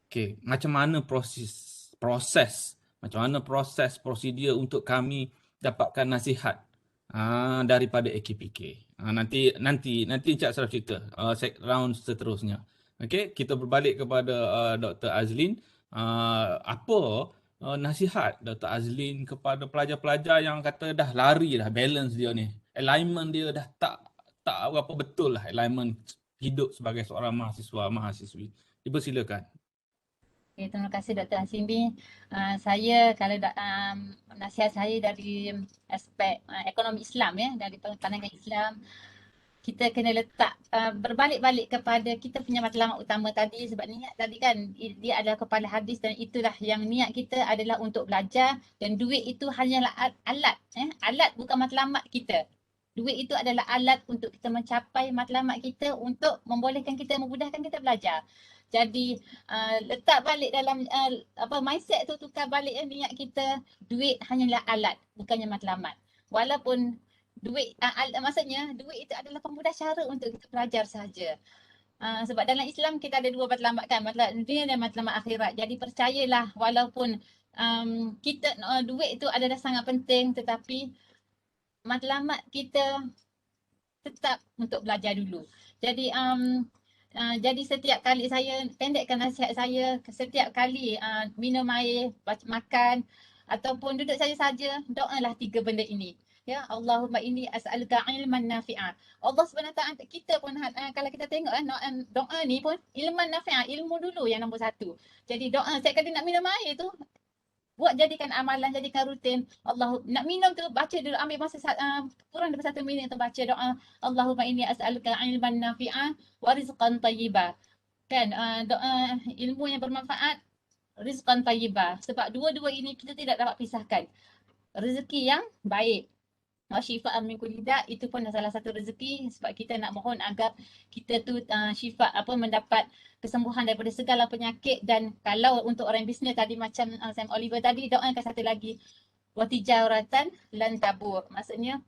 Okey, macam mana proses, macam mana proses prosedur untuk kami dapatkan nasihat daripada AKPK. Nanti Encik Ashraf cerita round seterusnya. Okey, kita berbalik kepada Dr. Azlin. Apa nasihat Dr. Azlin kepada pelajar-pelajar yang kata dah lari dah balance dia ni. Alignment dia dah tak berapa betul lah, alignment hidup sebagai seorang mahasiswa-mahasiswi. Dipersilakan. Okay, terima kasih Dr. Hasimbi. Saya kalau nasihat saya dari aspek ekonomi Islam ya, dari pandangan Islam, kita kena letak berbalik-balik kepada kita punya matlamat utama tadi, sebab niat tadi kan dia adalah kepala hadis dan itulah yang niat kita adalah untuk belajar, dan duit itu hanyalah alat, alat bukan matlamat kita. Duit itu adalah alat untuk kita mencapai matlamat kita, untuk membolehkan kita, memudahkan kita belajar. Jadi letak balik dalam mindset tu, tukar balik niat kita, duit hanyalah alat bukannya matlamat. Walaupun duit maksudnya duit itu adalah pemudah cara untuk kita belajar saja. Sebab dalam Islam kita ada dua matlamat kan, matlamat dunia dan matlamat akhirat. Jadi percayalah, walaupun kita duit itu adalah sangat penting, tetapi matlamat kita tetap untuk belajar dulu. Jadi jadi setiap kali saya pendekkan nasihat saya, setiap kali minum air, makan ataupun duduk saja, doalah tiga benda ini. Ya, Allahumma inni as'aluka ilman nafi'ah. Allah Subhanahu Taala, kita pun kalau kita tengok doa ni pun ilman nafi'ah, ilmu dulu yang nombor satu. Jadi doa setiap kali nak minum air tu, buat jadikan amalan, jadikan rutin. Allah nak minum tu baca dulu, ambil masa kurang daripada 1 minit tu baca doa Allahumma inni as'aluka ilman nafi'ah wa rizqan thayyibah. Kan doa ilmu yang bermanfaat, rizqan thayyibah. Sebab dua-dua ini kita tidak dapat pisahkan. Rezeki yang baik, syifa'an min kulli da', itu pun salah satu rezeki, sebab kita nak mohon agar kita tu syifa mendapat kesembuhan daripada segala penyakit. Dan kalau untuk orang bisnes tadi macam Sam Oliver tadi, doakan satu lagi, wa tijaratan lan tabur. Maksudnya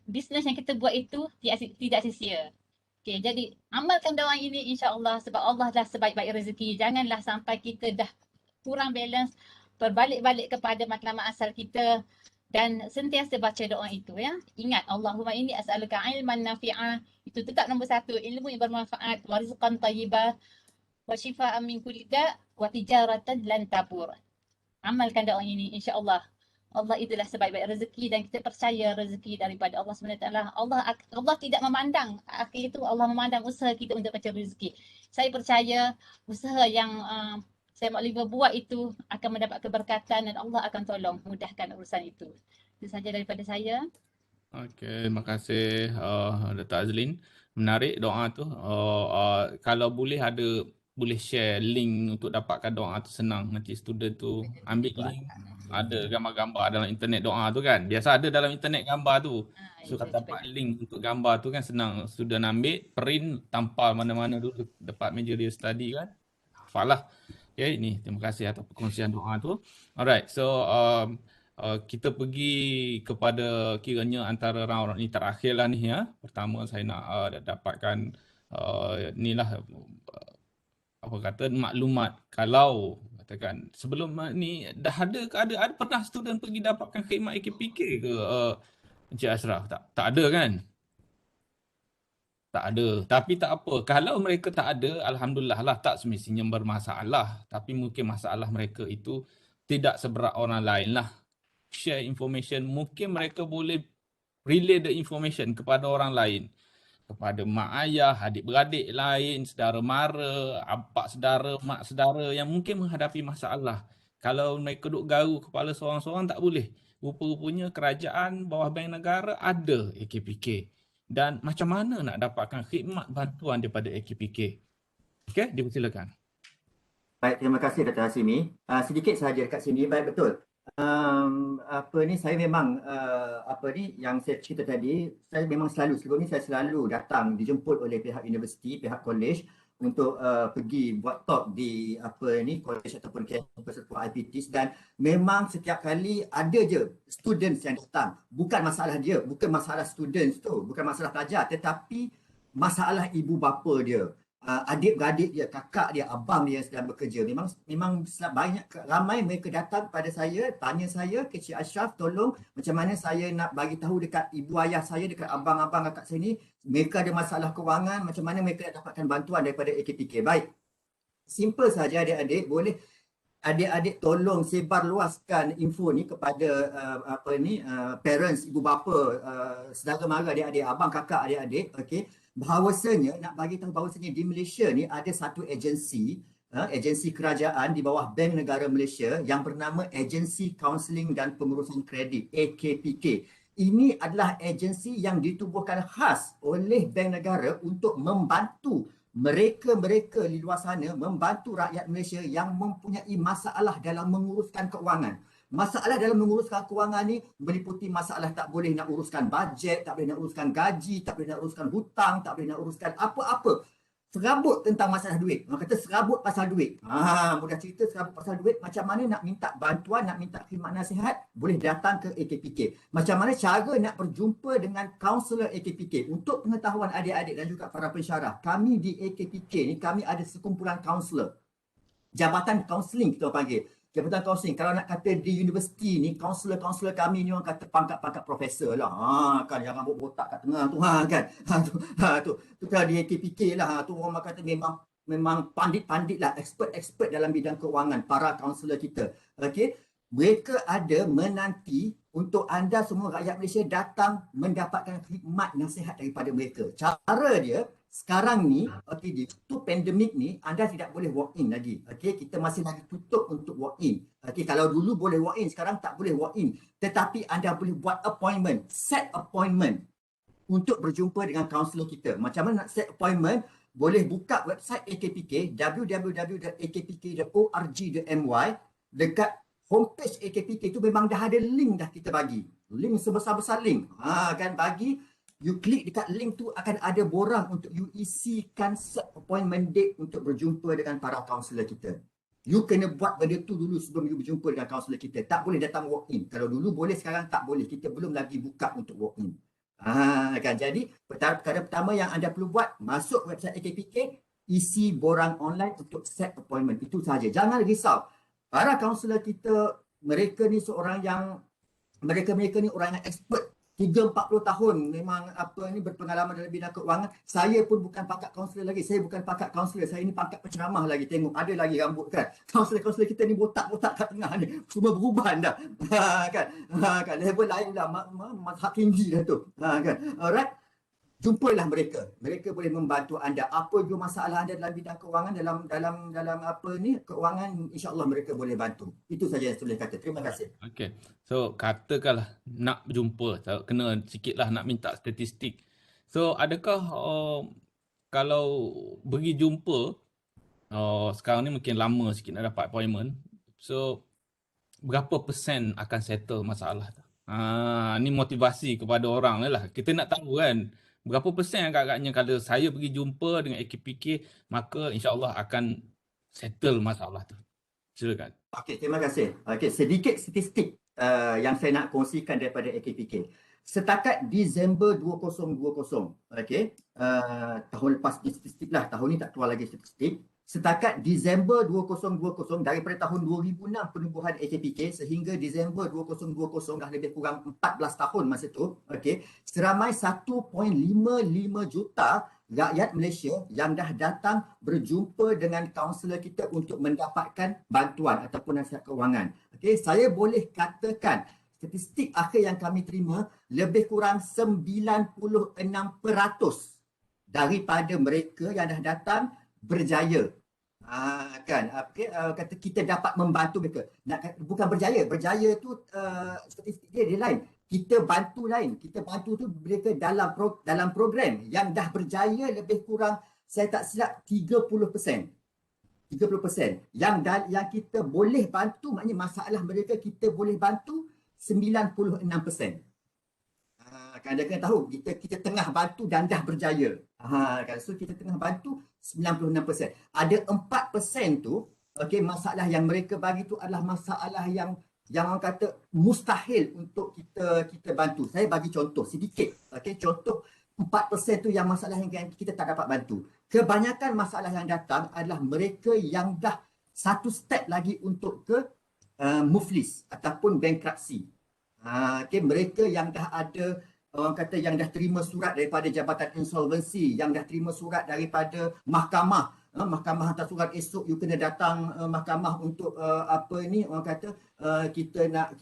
bisnes yang kita buat itu tidak sia-sia. Okey, jadi amalkan doa ini insya-Allah, sebab Allah dah sebaik-baik rezeki. Janganlah sampai kita dah kurang balance, berbalik-balik kepada matlamat asal kita, dan sentiasa baca doa itu ya. Ingat, Allahumma inni as'aluka ilman nafi'ah, itu tetap nombor satu, ilmu yang bermanfaat, wa rizqan thayyibah, wa shifaan min kulli da', wa tijaratan lan tabur. Amalkan doa ini insya-Allah. Allah itulah sebaik-baik rezeki dan kita percaya rezeki daripada Allah SWT. Allah tidak memandang, akhir itu Allah memandang usaha kita untuk mencari rezeki. Saya percaya usaha yang saya Oliver buat itu akan mendapat keberkatan dan Allah akan tolong mudahkan urusan itu. Itu saja daripada saya. Okey, terima kasih Dr. Azlin. Menarik doa tu. Kalau boleh boleh share link untuk dapatkan doa tu, senang. Nanti student tu ambil link, ada gambar-gambar dalam internet doa tu kan. Biasa ada dalam internet gambar tu. So kalau dapat link untuk gambar tu kan senang. Student ambil, print, tampal mana-mana dulu dekat meja dia study kan. Hafal lah. Okay, ni terima kasih atas perkongsian doa tu. Alright, so kita pergi kepada kiranya antara round ni terakhir lah ni ya. Pertama saya nak dapatkan ni lah apa kata maklumat. Kalau katakan sebelum ni dah ada ke ada pernah student pergi dapatkan khidmat AKPK ke Encik Ashraf? Tak ada kan? Tak ada. Tapi tak apa. Kalau mereka tak ada, alhamdulillah lah, tak semestinya bermasalah. Tapi mungkin masalah mereka itu tidak seberat orang lain lah. Share information, mungkin mereka boleh relay the information kepada orang lain. Kepada mak ayah, adik-beradik lain, saudara mara, abang saudara, mak saudara yang mungkin menghadapi masalah. Kalau mereka duk garu kepala seorang-seorang tak boleh. Rupa-rupanya kerajaan bawah Bank Negara ada AKPK. Dan macam mana nak dapatkan khidmat bantuan daripada AKPK? Okey, dipersilakan. Baik, terima kasih Dr. Hasimi. Sedikit sahaja dekat sini, baik betul. Saya memang yang saya cerita tadi, saya memang sebelum ni saya selalu datang dijemput oleh pihak universiti, pihak college untuk pergi buat talk di college ataupun campus atau IPTs, dan memang setiap kali ada je students yang datang. Bukan masalah dia, bukan masalah students tu, bukan masalah pelajar, tetapi masalah ibu bapa dia, adik-beradik dia, kakak dia, abang dia yang sedang bekerja. Memang ramai mereka datang pada saya, tanya saya, ke Cik Ashraf, tolong macam mana saya nak bagi tahu dekat ibu ayah saya, dekat abang-abang kakak saya ni, mereka ada masalah kewangan, macam mana mereka nak dapatkan bantuan daripada AKPK. Baik, simple saja adik-adik, boleh adik-adik tolong sebar luaskan info ni kepada parents, ibu bapa, saudara mara adik-adik, abang kakak adik-adik, okey. Bahawasanya, nak bagi tahu bahawasanya di Malaysia ni ada satu agensi kerajaan di bawah Bank Negara Malaysia yang bernama Agensi Kaunseling dan Pengurusan Kredit, AKPK. Ini adalah agensi yang ditubuhkan khas oleh Bank Negara untuk membantu mereka-mereka di luar sana, membantu rakyat Malaysia yang mempunyai masalah dalam menguruskan keuangan. Masalah dalam menguruskan kewangan ni meliputi masalah tak boleh nak uruskan bajet, tak boleh nak uruskan gaji, tak boleh nak uruskan hutang, tak boleh nak uruskan apa-apa. Serabut tentang masalah duit. Orang kata serabut pasal duit. Mudah cerita serabut pasal duit. Macam mana nak minta bantuan, nak minta khidmat nasihat, boleh datang ke AKPK. Macam mana cara nak berjumpa dengan kaunselor AKPK. Untuk pengetahuan adik-adik dan juga para pensyarah, kami di AKPK ni, kami ada sekumpulan kaunselor. Jabatan kaunseling kita panggil. Jabatan kaunseling. Kalau nak kata di universiti ni, kaunselor-kaunselor kami ni orang kata pangkat-pangkat profesor lah. Kan yang rambut botak kat tengah tu kan. Tu kalau di AKPK lah. Tu orang kata memang pandit-pandit lah, expert-expert dalam bidang keuangan, para kaunselor kita. Okey. Mereka ada menanti untuk anda semua rakyat Malaysia datang mendapatkan khidmat nasihat daripada mereka. Cara dia sekarang ni, di pandemik ni, anda tidak boleh walk in lagi. Kita masih lagi tutup untuk walk in. Kalau dulu boleh walk in, sekarang tak boleh walk in. Tetapi anda boleh buat appointment, set appointment untuk berjumpa dengan kaunselor kita. Macam mana nak set appointment? Boleh buka website AKPK, www.akpk.org.my. Dekat homepage AKPK itu memang dah ada link dah kita bagi. Link sebesar-besar link. Kan bagi. You klik dekat link tu, akan ada borang untuk you isikan set appointment date untuk berjumpa dengan para kaunselor kita. You kena buat benda tu dulu sebelum you berjumpa dengan kaunselor kita. Tak boleh datang walk in. Kalau dulu boleh, sekarang tak boleh. Kita belum lagi buka untuk walk in. Kan? Jadi perkara pertama yang anda perlu buat, masuk website AKPK, isi borang online untuk set appointment. Itu sahaja. Jangan risau. Para kaunselor kita, mereka ni orang yang expert 30-40 tahun memang apa ni berpengalaman dalam bidang keuangan. Saya pun bukan pakar kaunselor lagi. Saya bukan pakar kaunselor. Saya ni pakar penceramah lagi. Tengok ada lagi rambut kan. Kaunselor-kaunselor kita ni botak-botak kat tengah ni. Semua beruban dah. Kan. Kan level lain dah. Mazhab tinggi dah tu. Kan. Alright. Jumpalah mereka. Mereka boleh membantu anda. Apa jua masalah anda dalam bidang keuangan, dalam apa ni keuangan, insya-Allah mereka boleh bantu. Itu saja yang saya boleh kata. Terima kasih. Okey. So katakanlah nak berjumpa, kena sikitlah nak minta statistik. So adakah kalau pergi jumpa sekarang ni mungkin lama sikit nak dapat appointment. So berapa persen akan settle masalah tu? Ni motivasi kepada orang lah. Kita nak tahu kan berapa persen agak-agaknya kalau saya pergi jumpa dengan AKPK, maka insya-Allah akan settle masalah tu. Silakan. Okey, terima kasih. Okey, sedikit statistik yang saya nak kongsikan daripada AKPK. Setakat Disember 2020, okey, tahun lepas ni statistik lah, tahun ni tak keluar lagi statistik. Setakat Disember 2020, daripada tahun 2006 penubuhan AKPK sehingga Disember 2020, dah lebih kurang 14 tahun masa tu, okey, seramai 1.55 juta rakyat Malaysia yang dah datang berjumpa dengan kaunselor kita untuk mendapatkan bantuan ataupun nasihat keuangan. Okey, saya boleh katakan statistik akhir yang kami terima, lebih kurang 96% daripada mereka yang dah datang berjaya. Kan, kata kita dapat membantu mereka. Bukan berjaya tu statistik dia lain. Kita bantu lain. Kita bantu tu mereka dalam program yang dah berjaya lebih kurang, saya tak silap, 30%. 30%. Yang kita boleh bantu, maknanya masalah mereka kita boleh bantu 96%. Kan anda kena tahu kita tengah bantu dan dah berjaya. Kan, so kita tengah bantu 96%. Ada 4% tu, okey, masalah yang mereka bagi tu adalah masalah yang orang kata mustahil untuk kita bantu. Saya bagi contoh sedikit. Okey, contoh 4% tu yang masalah yang kita tak dapat bantu. Kebanyakan masalah yang datang adalah mereka yang dah satu step lagi untuk ke muflis ataupun bankruptcy. Okay, mereka yang dah ada, orang kata yang dah terima surat daripada Jabatan Insolvensi, yang dah terima surat daripada mahkamah, mahkamah hantar surat esok you kena datang mahkamah untuk apa ni orang kata kita nak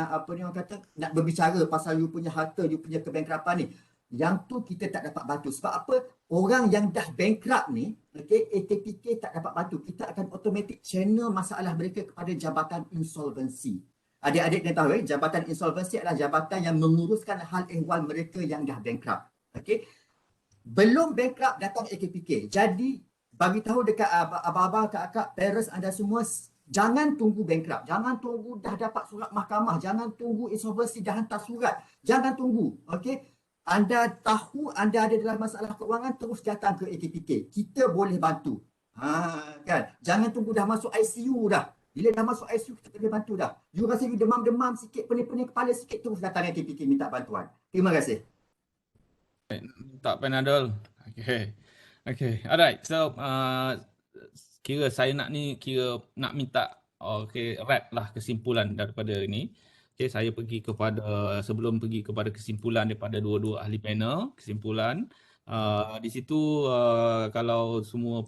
apa ni orang kata nak berbicara pasal you punya harta, you punya kebankrapan ni. Yang tu kita tak dapat bantu. Sebab apa? Orang yang dah bankrupt ni, okay, AKPK tak dapat bantu. Kita akan automatic channel masalah mereka kepada Jabatan Insolvensi. Adik-adik kena tahu, Jabatan Insolvensi adalah jabatan yang menguruskan hal ehwal mereka yang dah bankrupt. Okay? Belum bankrupt datang AKPK. Jadi bagi tahu dekat abang-abang, kakak, parents anda semua, jangan tunggu bankrupt. Jangan tunggu dah dapat surat mahkamah. Jangan tunggu insolvensi dah hantar surat. Jangan tunggu. Okay? Anda tahu anda ada dalam masalah keuangan, terus datang ke AKPK. Kita boleh bantu. Kan? Jangan tunggu dah masuk ICU dah. Bila dah masuk ICU, kita boleh bantu dah. You rasa you demam-demam sikit, pening-pening kepala sikit, terus datang AKPK minta bantuan. Terima kasih. Tak Panadol. Okay. Okay. Alright. So, kira saya nak minta wrap lah kesimpulan daripada ini. Okay, saya sebelum pergi kepada kesimpulan daripada dua-dua ahli panel, kesimpulan. Di situ kalau semua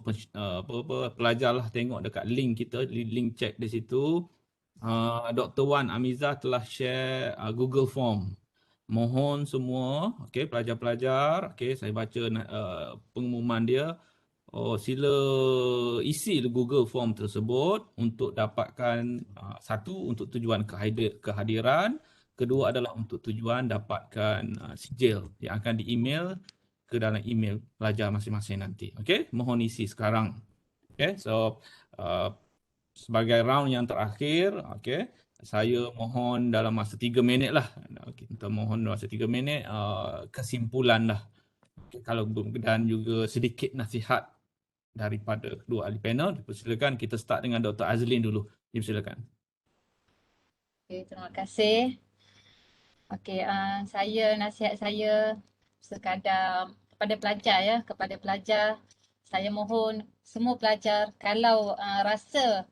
pelajar lah tengok dekat link kita, link chat di situ, Dr. Wan Amizah telah share Google Form. Mohon semua, okay, pelajar-pelajar, okay, saya baca pengumuman dia. Sila isi Google Form tersebut untuk dapatkan satu, untuk tujuan kehadiran, kedua adalah untuk tujuan dapatkan sijil yang akan di-email ke dalam email pelajar masing-masing nanti. Okey, mohon isi sekarang. Okey, so sebagai round yang terakhir, okey, saya mohon dalam masa 3 minit lah. Okey, kita mohon dalam masa 3 minit kesimpulan lah. Okay, kalau dan juga sedikit nasihat daripada kedua ahli panel. Silakan kita start dengan Dr. Azlin dulu. Silakan. Okay, terima kasih. Okey, nasihat saya sekadar kepada pelajar ya, kepada pelajar saya mohon semua pelajar kalau rasa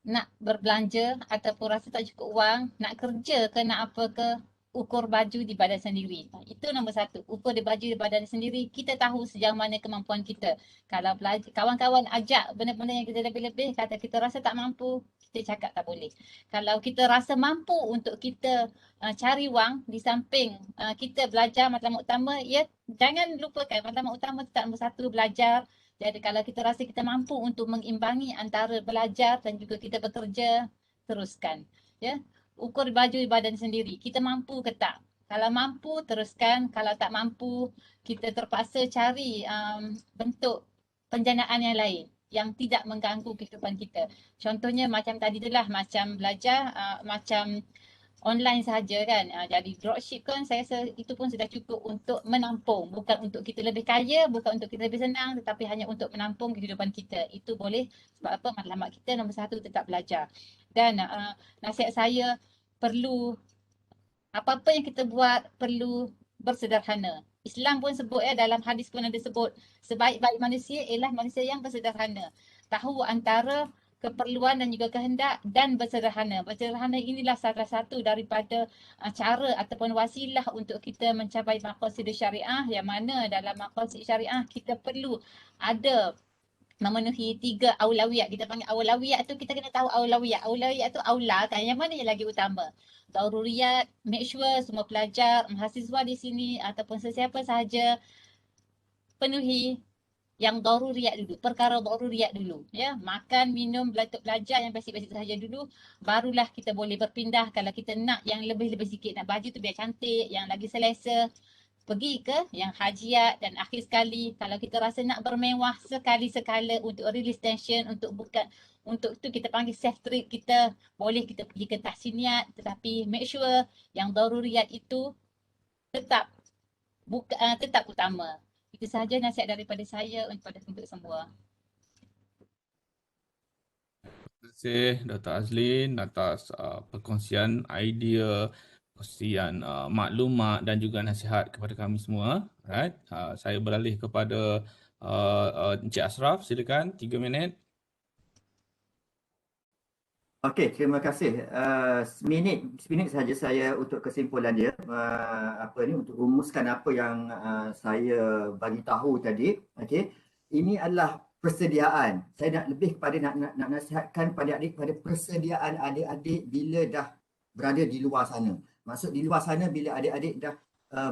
nak berbelanja ataupun rasa tak cukup wang, nak kerja ke nak apa ke, ukur baju di badan sendiri. Itu nombor satu. Ukur di baju di badan sendiri. Kita tahu sejauh mana kemampuan kita. Kalau kawan-kawan ajak benda-benda yang kita lebih-lebih, kata kita rasa tak mampu, kita cakap tak boleh. Kalau kita rasa mampu untuk kita cari wang di samping kita belajar matlamat utama, ya jangan lupakan matlamat utama tetap nombor satu, belajar. Jadi kalau kita rasa kita mampu untuk mengimbangi antara belajar dan juga kita bekerja, teruskan. Ya, ukur baju di badan sendiri. Kita mampu ke tak? Kalau mampu, teruskan. Kalau tak mampu, kita terpaksa cari bentuk penjanaan yang lain yang tidak mengganggu kehidupan kita. Contohnya macam tadi itulah, macam belajar, macam online sahaja kan. Jadi dropship kan saya rasa itu pun sudah cukup untuk menampung. Bukan untuk kita lebih kaya, bukan untuk kita lebih senang, tetapi hanya untuk menampung kehidupan kita. Itu boleh sebab apa? Matlamat kita nombor satu tetap belajar. Dan nasihat saya, perlu apa-apa yang kita buat perlu bersederhana. Islam pun sebut dalam hadis pun ada sebut sebaik-baik manusia ialah manusia yang bersederhana. Tahu antara keperluan dan juga kehendak dan bersederhana. Bersederhana inilah salah satu daripada cara ataupun wasilah untuk kita mencapai maqasid syariah, yang mana dalam maqasid syariah kita perlu ada memenuhi 3 aulawiyat. Kita panggil aulawiyat tu, kita kena tahu aulawiyat. Aulawiyat tu aula kan, yang mana yang lagi utama. Daruriyat, make sure semua pelajar, mahasiswa di sini ataupun sesiapa sahaja penuhi yang daruriyat dulu, perkara daruriyat dulu. Ya, makan, minum, belajar yang basic-basic sahaja dulu, barulah kita boleh berpindah. Kalau kita nak yang lebih-lebih sikit, nak baju tu biar cantik, yang lagi selesa, pergi ke yang hajiat. Dan akhir sekali, kalau kita rasa nak bermewah sekali-sekala untuk release tension, untuk tu kita panggil self trip kita, boleh kita pergi ke tahsiniat, tetapi make sure yang daruriyat itu tetap tetap utama. Itu sahaja nasihat daripada saya untuk semua. Terima kasih Dr. Azlin atas perkongsian idea, perkongsian maklumat dan juga nasihat kepada kami semua. Right? Saya beralih kepada Encik Ashraf, silakan 3 minit. Okey, terima kasih. Seminit saja saya untuk kesimpulan dia. Untuk rumuskan apa yang saya bagi tahu tadi. Okey, ini adalah persediaan. Saya nak lebih kepada nak nasihatkan pada adik pada persediaan adik-adik bila dah berada di luar sana. Maksud di luar sana bila adik-adik dah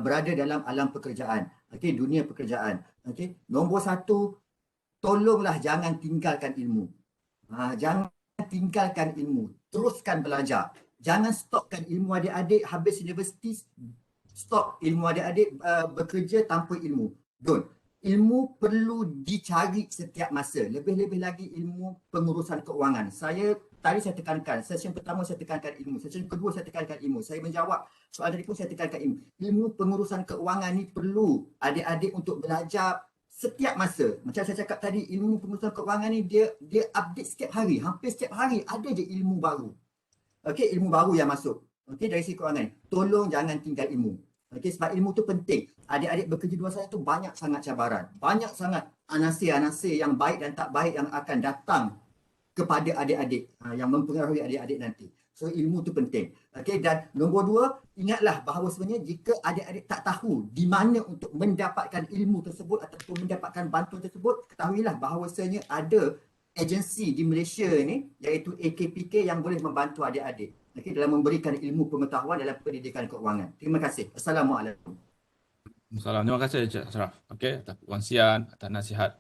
berada dalam alam pekerjaan. Okey, dunia pekerjaan. Okey, nombor 1, tolonglah jangan tinggalkan ilmu. Jangan tinggalkan ilmu, teruskan belajar. Jangan stopkan ilmu adik-adik habis universiti, stop ilmu adik-adik bekerja tanpa ilmu. Don't. Ilmu perlu dicari setiap masa. Lebih-lebih lagi ilmu pengurusan keuangan. Tadi saya tekankan, session pertama saya tekankan ilmu, session kedua saya tekankan ilmu. Saya menjawab soalan tadi pun saya tekankan ilmu. Ilmu pengurusan keuangan ni perlu adik-adik untuk belajar setiap masa. Macam saya cakap tadi, ilmu pengurusan keuangan ni dia update setiap hari. Hampir setiap hari ada je ilmu baru. Okey, ilmu baru yang masuk. Okey, dari segi keuangan. Tolong jangan tinggal ilmu. Okey, sebab ilmu tu penting. Adik-adik bekerja di luar sana tu banyak sangat cabaran. Banyak sangat anasir-anasir yang baik dan tak baik yang akan datang kepada adik-adik, yang mempengaruhi adik-adik nanti. So ilmu tu penting. Okey, dan nombor 2, ingatlah bahawa sebenarnya jika adik-adik tak tahu di mana untuk mendapatkan ilmu tersebut ataupun mendapatkan bantuan tersebut, ketahuilah bahawasanya ada agensi di Malaysia ni iaitu AKPK yang boleh membantu adik-adik dalam memberikan ilmu pengetahuan dalam pendidikan keuangan. Terima kasih. Assalamualaikum. Assalamualaikum. Terima kasih Encik Ashraf. Okey, atas perkongsian, atas nasihat.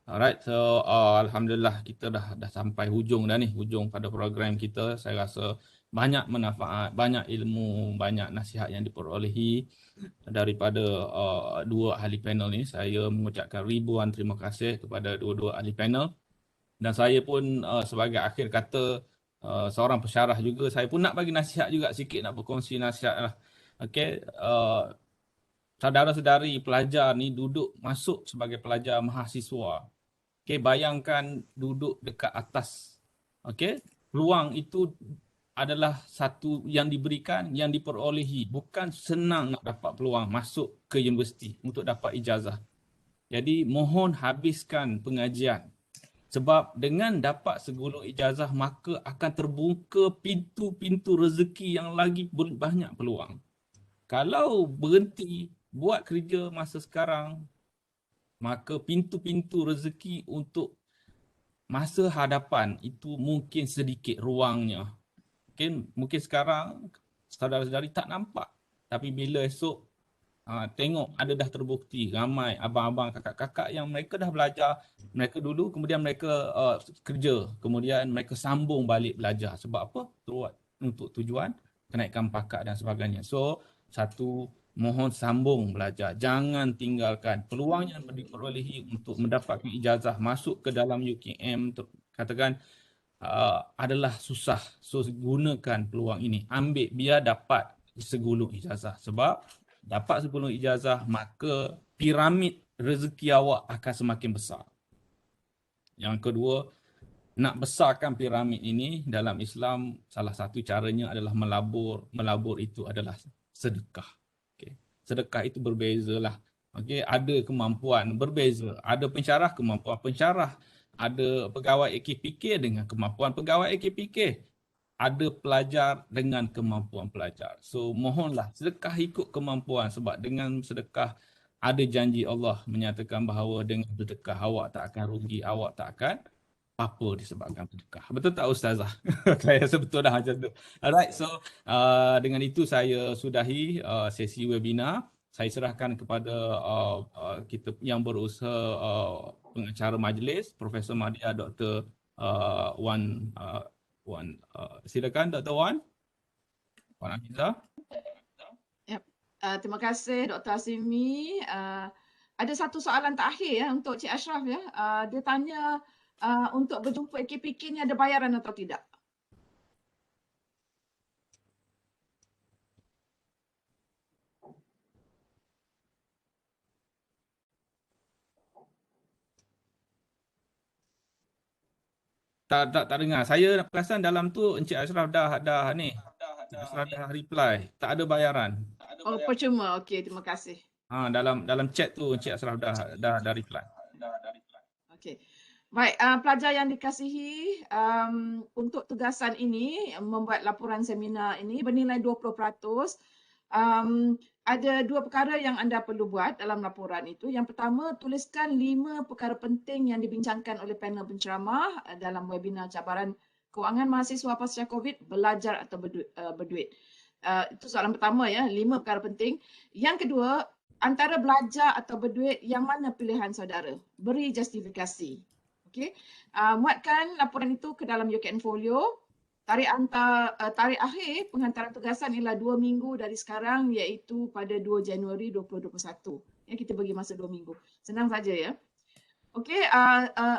Alright, so alhamdulillah kita dah sampai hujung dah ni, hujung pada program kita. Saya rasa banyak manfaat, banyak ilmu, banyak nasihat yang diperolehi daripada dua ahli panel ni. Saya mengucapkan ribuan terima kasih kepada dua-dua ahli panel. Dan saya pun sebagai akhir kata seorang pesyarah juga, saya pun nak bagi nasihat juga sikit, nak berkongsi nasihat lah. Okey, saudara-saudari pelajar ni duduk masuk sebagai pelajar mahasiswa. Okey, bayangkan duduk dekat atas. Okey, peluang itu adalah satu yang diberikan, yang diperolehi. Bukan senang nak dapat peluang masuk ke universiti untuk dapat ijazah. Jadi mohon habiskan pengajian. Sebab dengan dapat segulung ijazah maka akan terbuka pintu-pintu rezeki yang lagi banyak peluang. Kalau berhenti buat kerja masa sekarang, maka pintu-pintu rezeki untuk masa hadapan itu mungkin sedikit ruangnya. Mungkin sekarang saudara-saudari tak nampak. Tapi bila esok tengok ada dah terbukti ramai abang-abang, kakak-kakak yang mereka dah belajar, mereka dulu kemudian mereka kerja, kemudian mereka sambung balik belajar. Sebab apa? Untuk tujuan kenaikan pangkat dan sebagainya. So, satu, mohon sambung belajar. Jangan tinggalkan peluang yang diperolehi untuk mendapatkan ijazah masuk ke dalam UKM, katakan adalah susah. So, gunakan peluang ini. Ambil biar dapat segulung ijazah. Sebab dapat segulung ijazah, maka piramid rezeki awak akan semakin besar. Yang kedua, nak besarkan piramid ini dalam Islam, salah satu caranya adalah melabur. Melabur itu adalah sedekah. Okay. Sedekah itu berbezalah. Okay. Ada kemampuan berbeza. Ada pensyarah, kemampuan pensyarah. Ada pegawai AKPK dengan kemampuan pegawai AKPK. Ada pelajar dengan kemampuan pelajar. So mohonlah sedekah ikut kemampuan, sebab dengan sedekah ada janji Allah menyatakan bahawa dengan sedekah awak tak akan rugi, awak tak akan apa disebabkan sedekah. Betul tak Ustazah? Saya rasa betul dah macam tu. Alright, so dengan itu saya sudahi sesi webinar. Saya serahkan kepada kita yang berusaha pengacara majlis, Profesor Madya Dr. Wan silakan Dr. Wan Hafizah. Yep. Terima kasih Dr. Hasimi. Ada satu soalan terakhir untuk Cik Ashraf ya. Dia tanya untuk berjumpa AKPK ni ada bayaran atau tidak? Tak dengar. Saya perasan dalam tu Encik Ashraf dah ni. Ashraf dah reply. Tak ada bayaran. Oh, percuma. Okey, terima kasih. Dalam chat tu Encik Ashraf dah reply. Okey. Baik, pelajar yang dikasihi, untuk tugasan ini membuat laporan seminar ini bernilai 20%. Ada dua perkara yang anda perlu buat dalam laporan itu. Yang pertama, tuliskan 5 perkara penting yang dibincangkan oleh panel penceramah dalam webinar cabaran kewangan mahasiswa pasca COVID, belajar atau berduit. Itu soalan pertama ya, 5 perkara penting. Yang kedua, antara belajar atau berduit, yang mana pilihan saudara? Beri justifikasi. Okey. Muatkan laporan itu ke dalam UKN Folio. Tarikh akhir penghantaran tugasan ialah 2 minggu dari sekarang, iaitu pada 2 Januari 2021. Ya, kita bagi masa 2 minggu. Senang saja ya. Okey,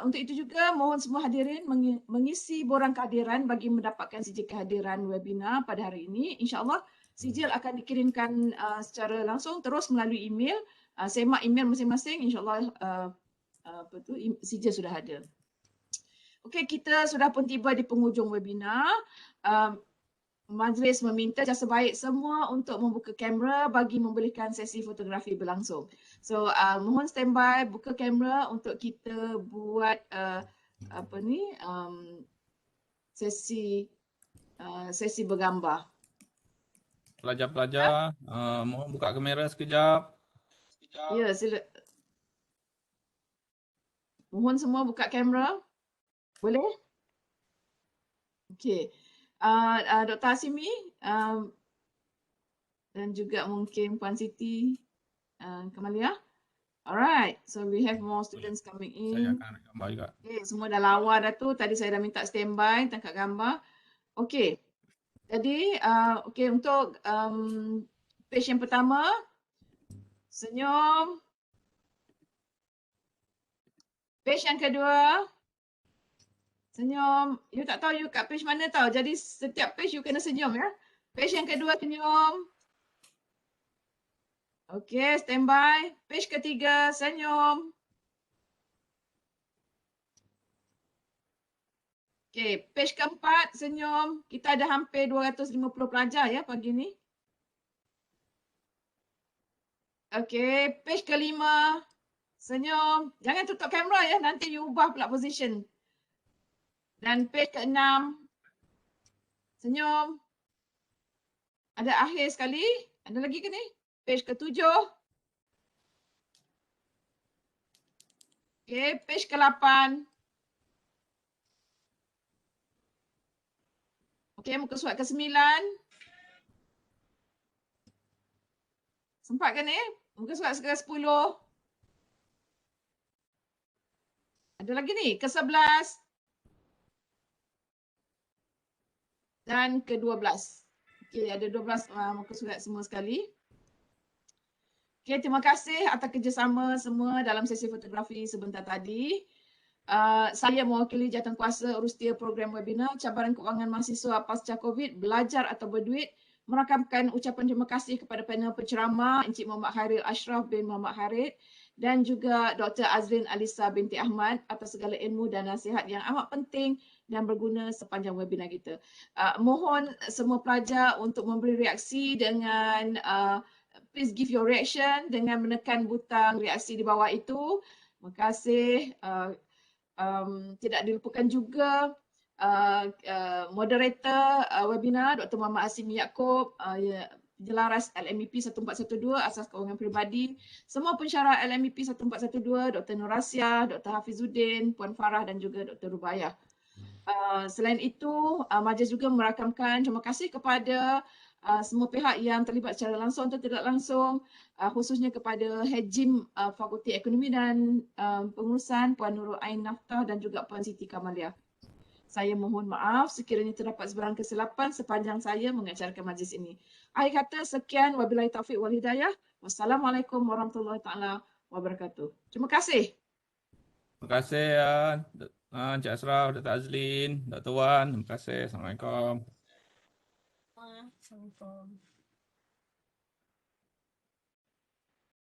untuk itu juga mohon semua hadirin mengisi borang kehadiran bagi mendapatkan sijil kehadiran webinar pada hari ini. InsyaAllah sijil akan dikirimkan secara langsung terus melalui email. Semak email masing-masing, insyaAllah sijil sudah ada. Okey, kita sudah pun tiba di penghujung webinar. Majlis meminta jasa baik semua untuk membuka kamera bagi membolehkan sesi fotografi berlangsung. So mohon standby, buka kamera untuk kita buat sesi bergambar. Pelajar-pelajar, mohon buka kamera sekejap. Ya, sila. Mohon semua buka kamera. Boleh? Okey. Dr. Hasimi dan juga mungkin Puan Siti Kamalia. Alright, so we have more students coming Saya in. akan gambar juga. Okay, semua dah lawa dah tu. Tadi saya dah minta standby tangkap gambar. Okey. Jadi okey, untuk page yang pertama, senyum. Page yang kedua, senyum. You tak tahu you kat page mana tahu. Jadi setiap page you kena senyum ya. Page yang kedua senyum. Okey, standby. Page ketiga senyum. Okey, page keempat senyum. Kita ada hampir 250 pelajar ya pagi ni. Okey, page kelima senyum. Jangan tutup kamera ya, nanti you ubah pula position. Dan page ke-6 senyum. Ada akhir sekali, Ada lagi ke ni? Page ke-7. Okey, page ke-8. Okey, muka surat ke-9. Sempat ke ni? Muka surat ke-10. Ada lagi ni, ke-11 dan ke-12. Okey, ada 12 muka surat semua sekali. Okey, terima kasih atas kerjasama semua dalam sesi fotografi sebentar tadi. Saya mewakili Jawatankuasa Urustia Program Webinar Cabaran Kewangan Mahasiswa Pasca COVID Belajar atau Berduit merakamkan ucapan terima kasih kepada panel penceramah Encik Muhammad Hairil Ashraf bin Muhammad Harid dan juga Dr. Azlin Alisa binti Ahmad atas segala ilmu dan nasihat yang amat penting dan berguna sepanjang webinar kita. Mohon semua pelajar untuk memberi reaksi dengan please give your reaction dengan menekan butang reaksi di bawah itu. Terima kasih. Tidak dilupakan juga moderator webinar Dr. Muhammad Hasimi Yaakob, penjelaras LMEP 1412 Asas Kewangan Peribadi, semua pensyarah LMEP 1412, Dr. Nurasia, Dr. Hafizuddin, Puan Farah dan juga Dr. Rubayah. Selain itu, majlis juga merakamkan terima kasih kepada semua pihak yang terlibat secara langsung atau tidak langsung, khususnya kepada Hejim Fakulti Ekonomi dan Pengurusan, Puan Nurul Ain Naftah dan juga Puan Siti Kamalia. Saya mohon maaf sekiranya terdapat sebarang kesilapan sepanjang saya mengacarkan majlis ini. Akhir kata sekian, wabillahi taufiq wal hidayah. Wassalamualaikum warahmatullahi taala wabarakatuh. Terima kasih. Terima kasih Encik Ashraf, Dr. Azlin, Dr. Wan. Terima kasih. Assalamualaikum. Assalamualaikum.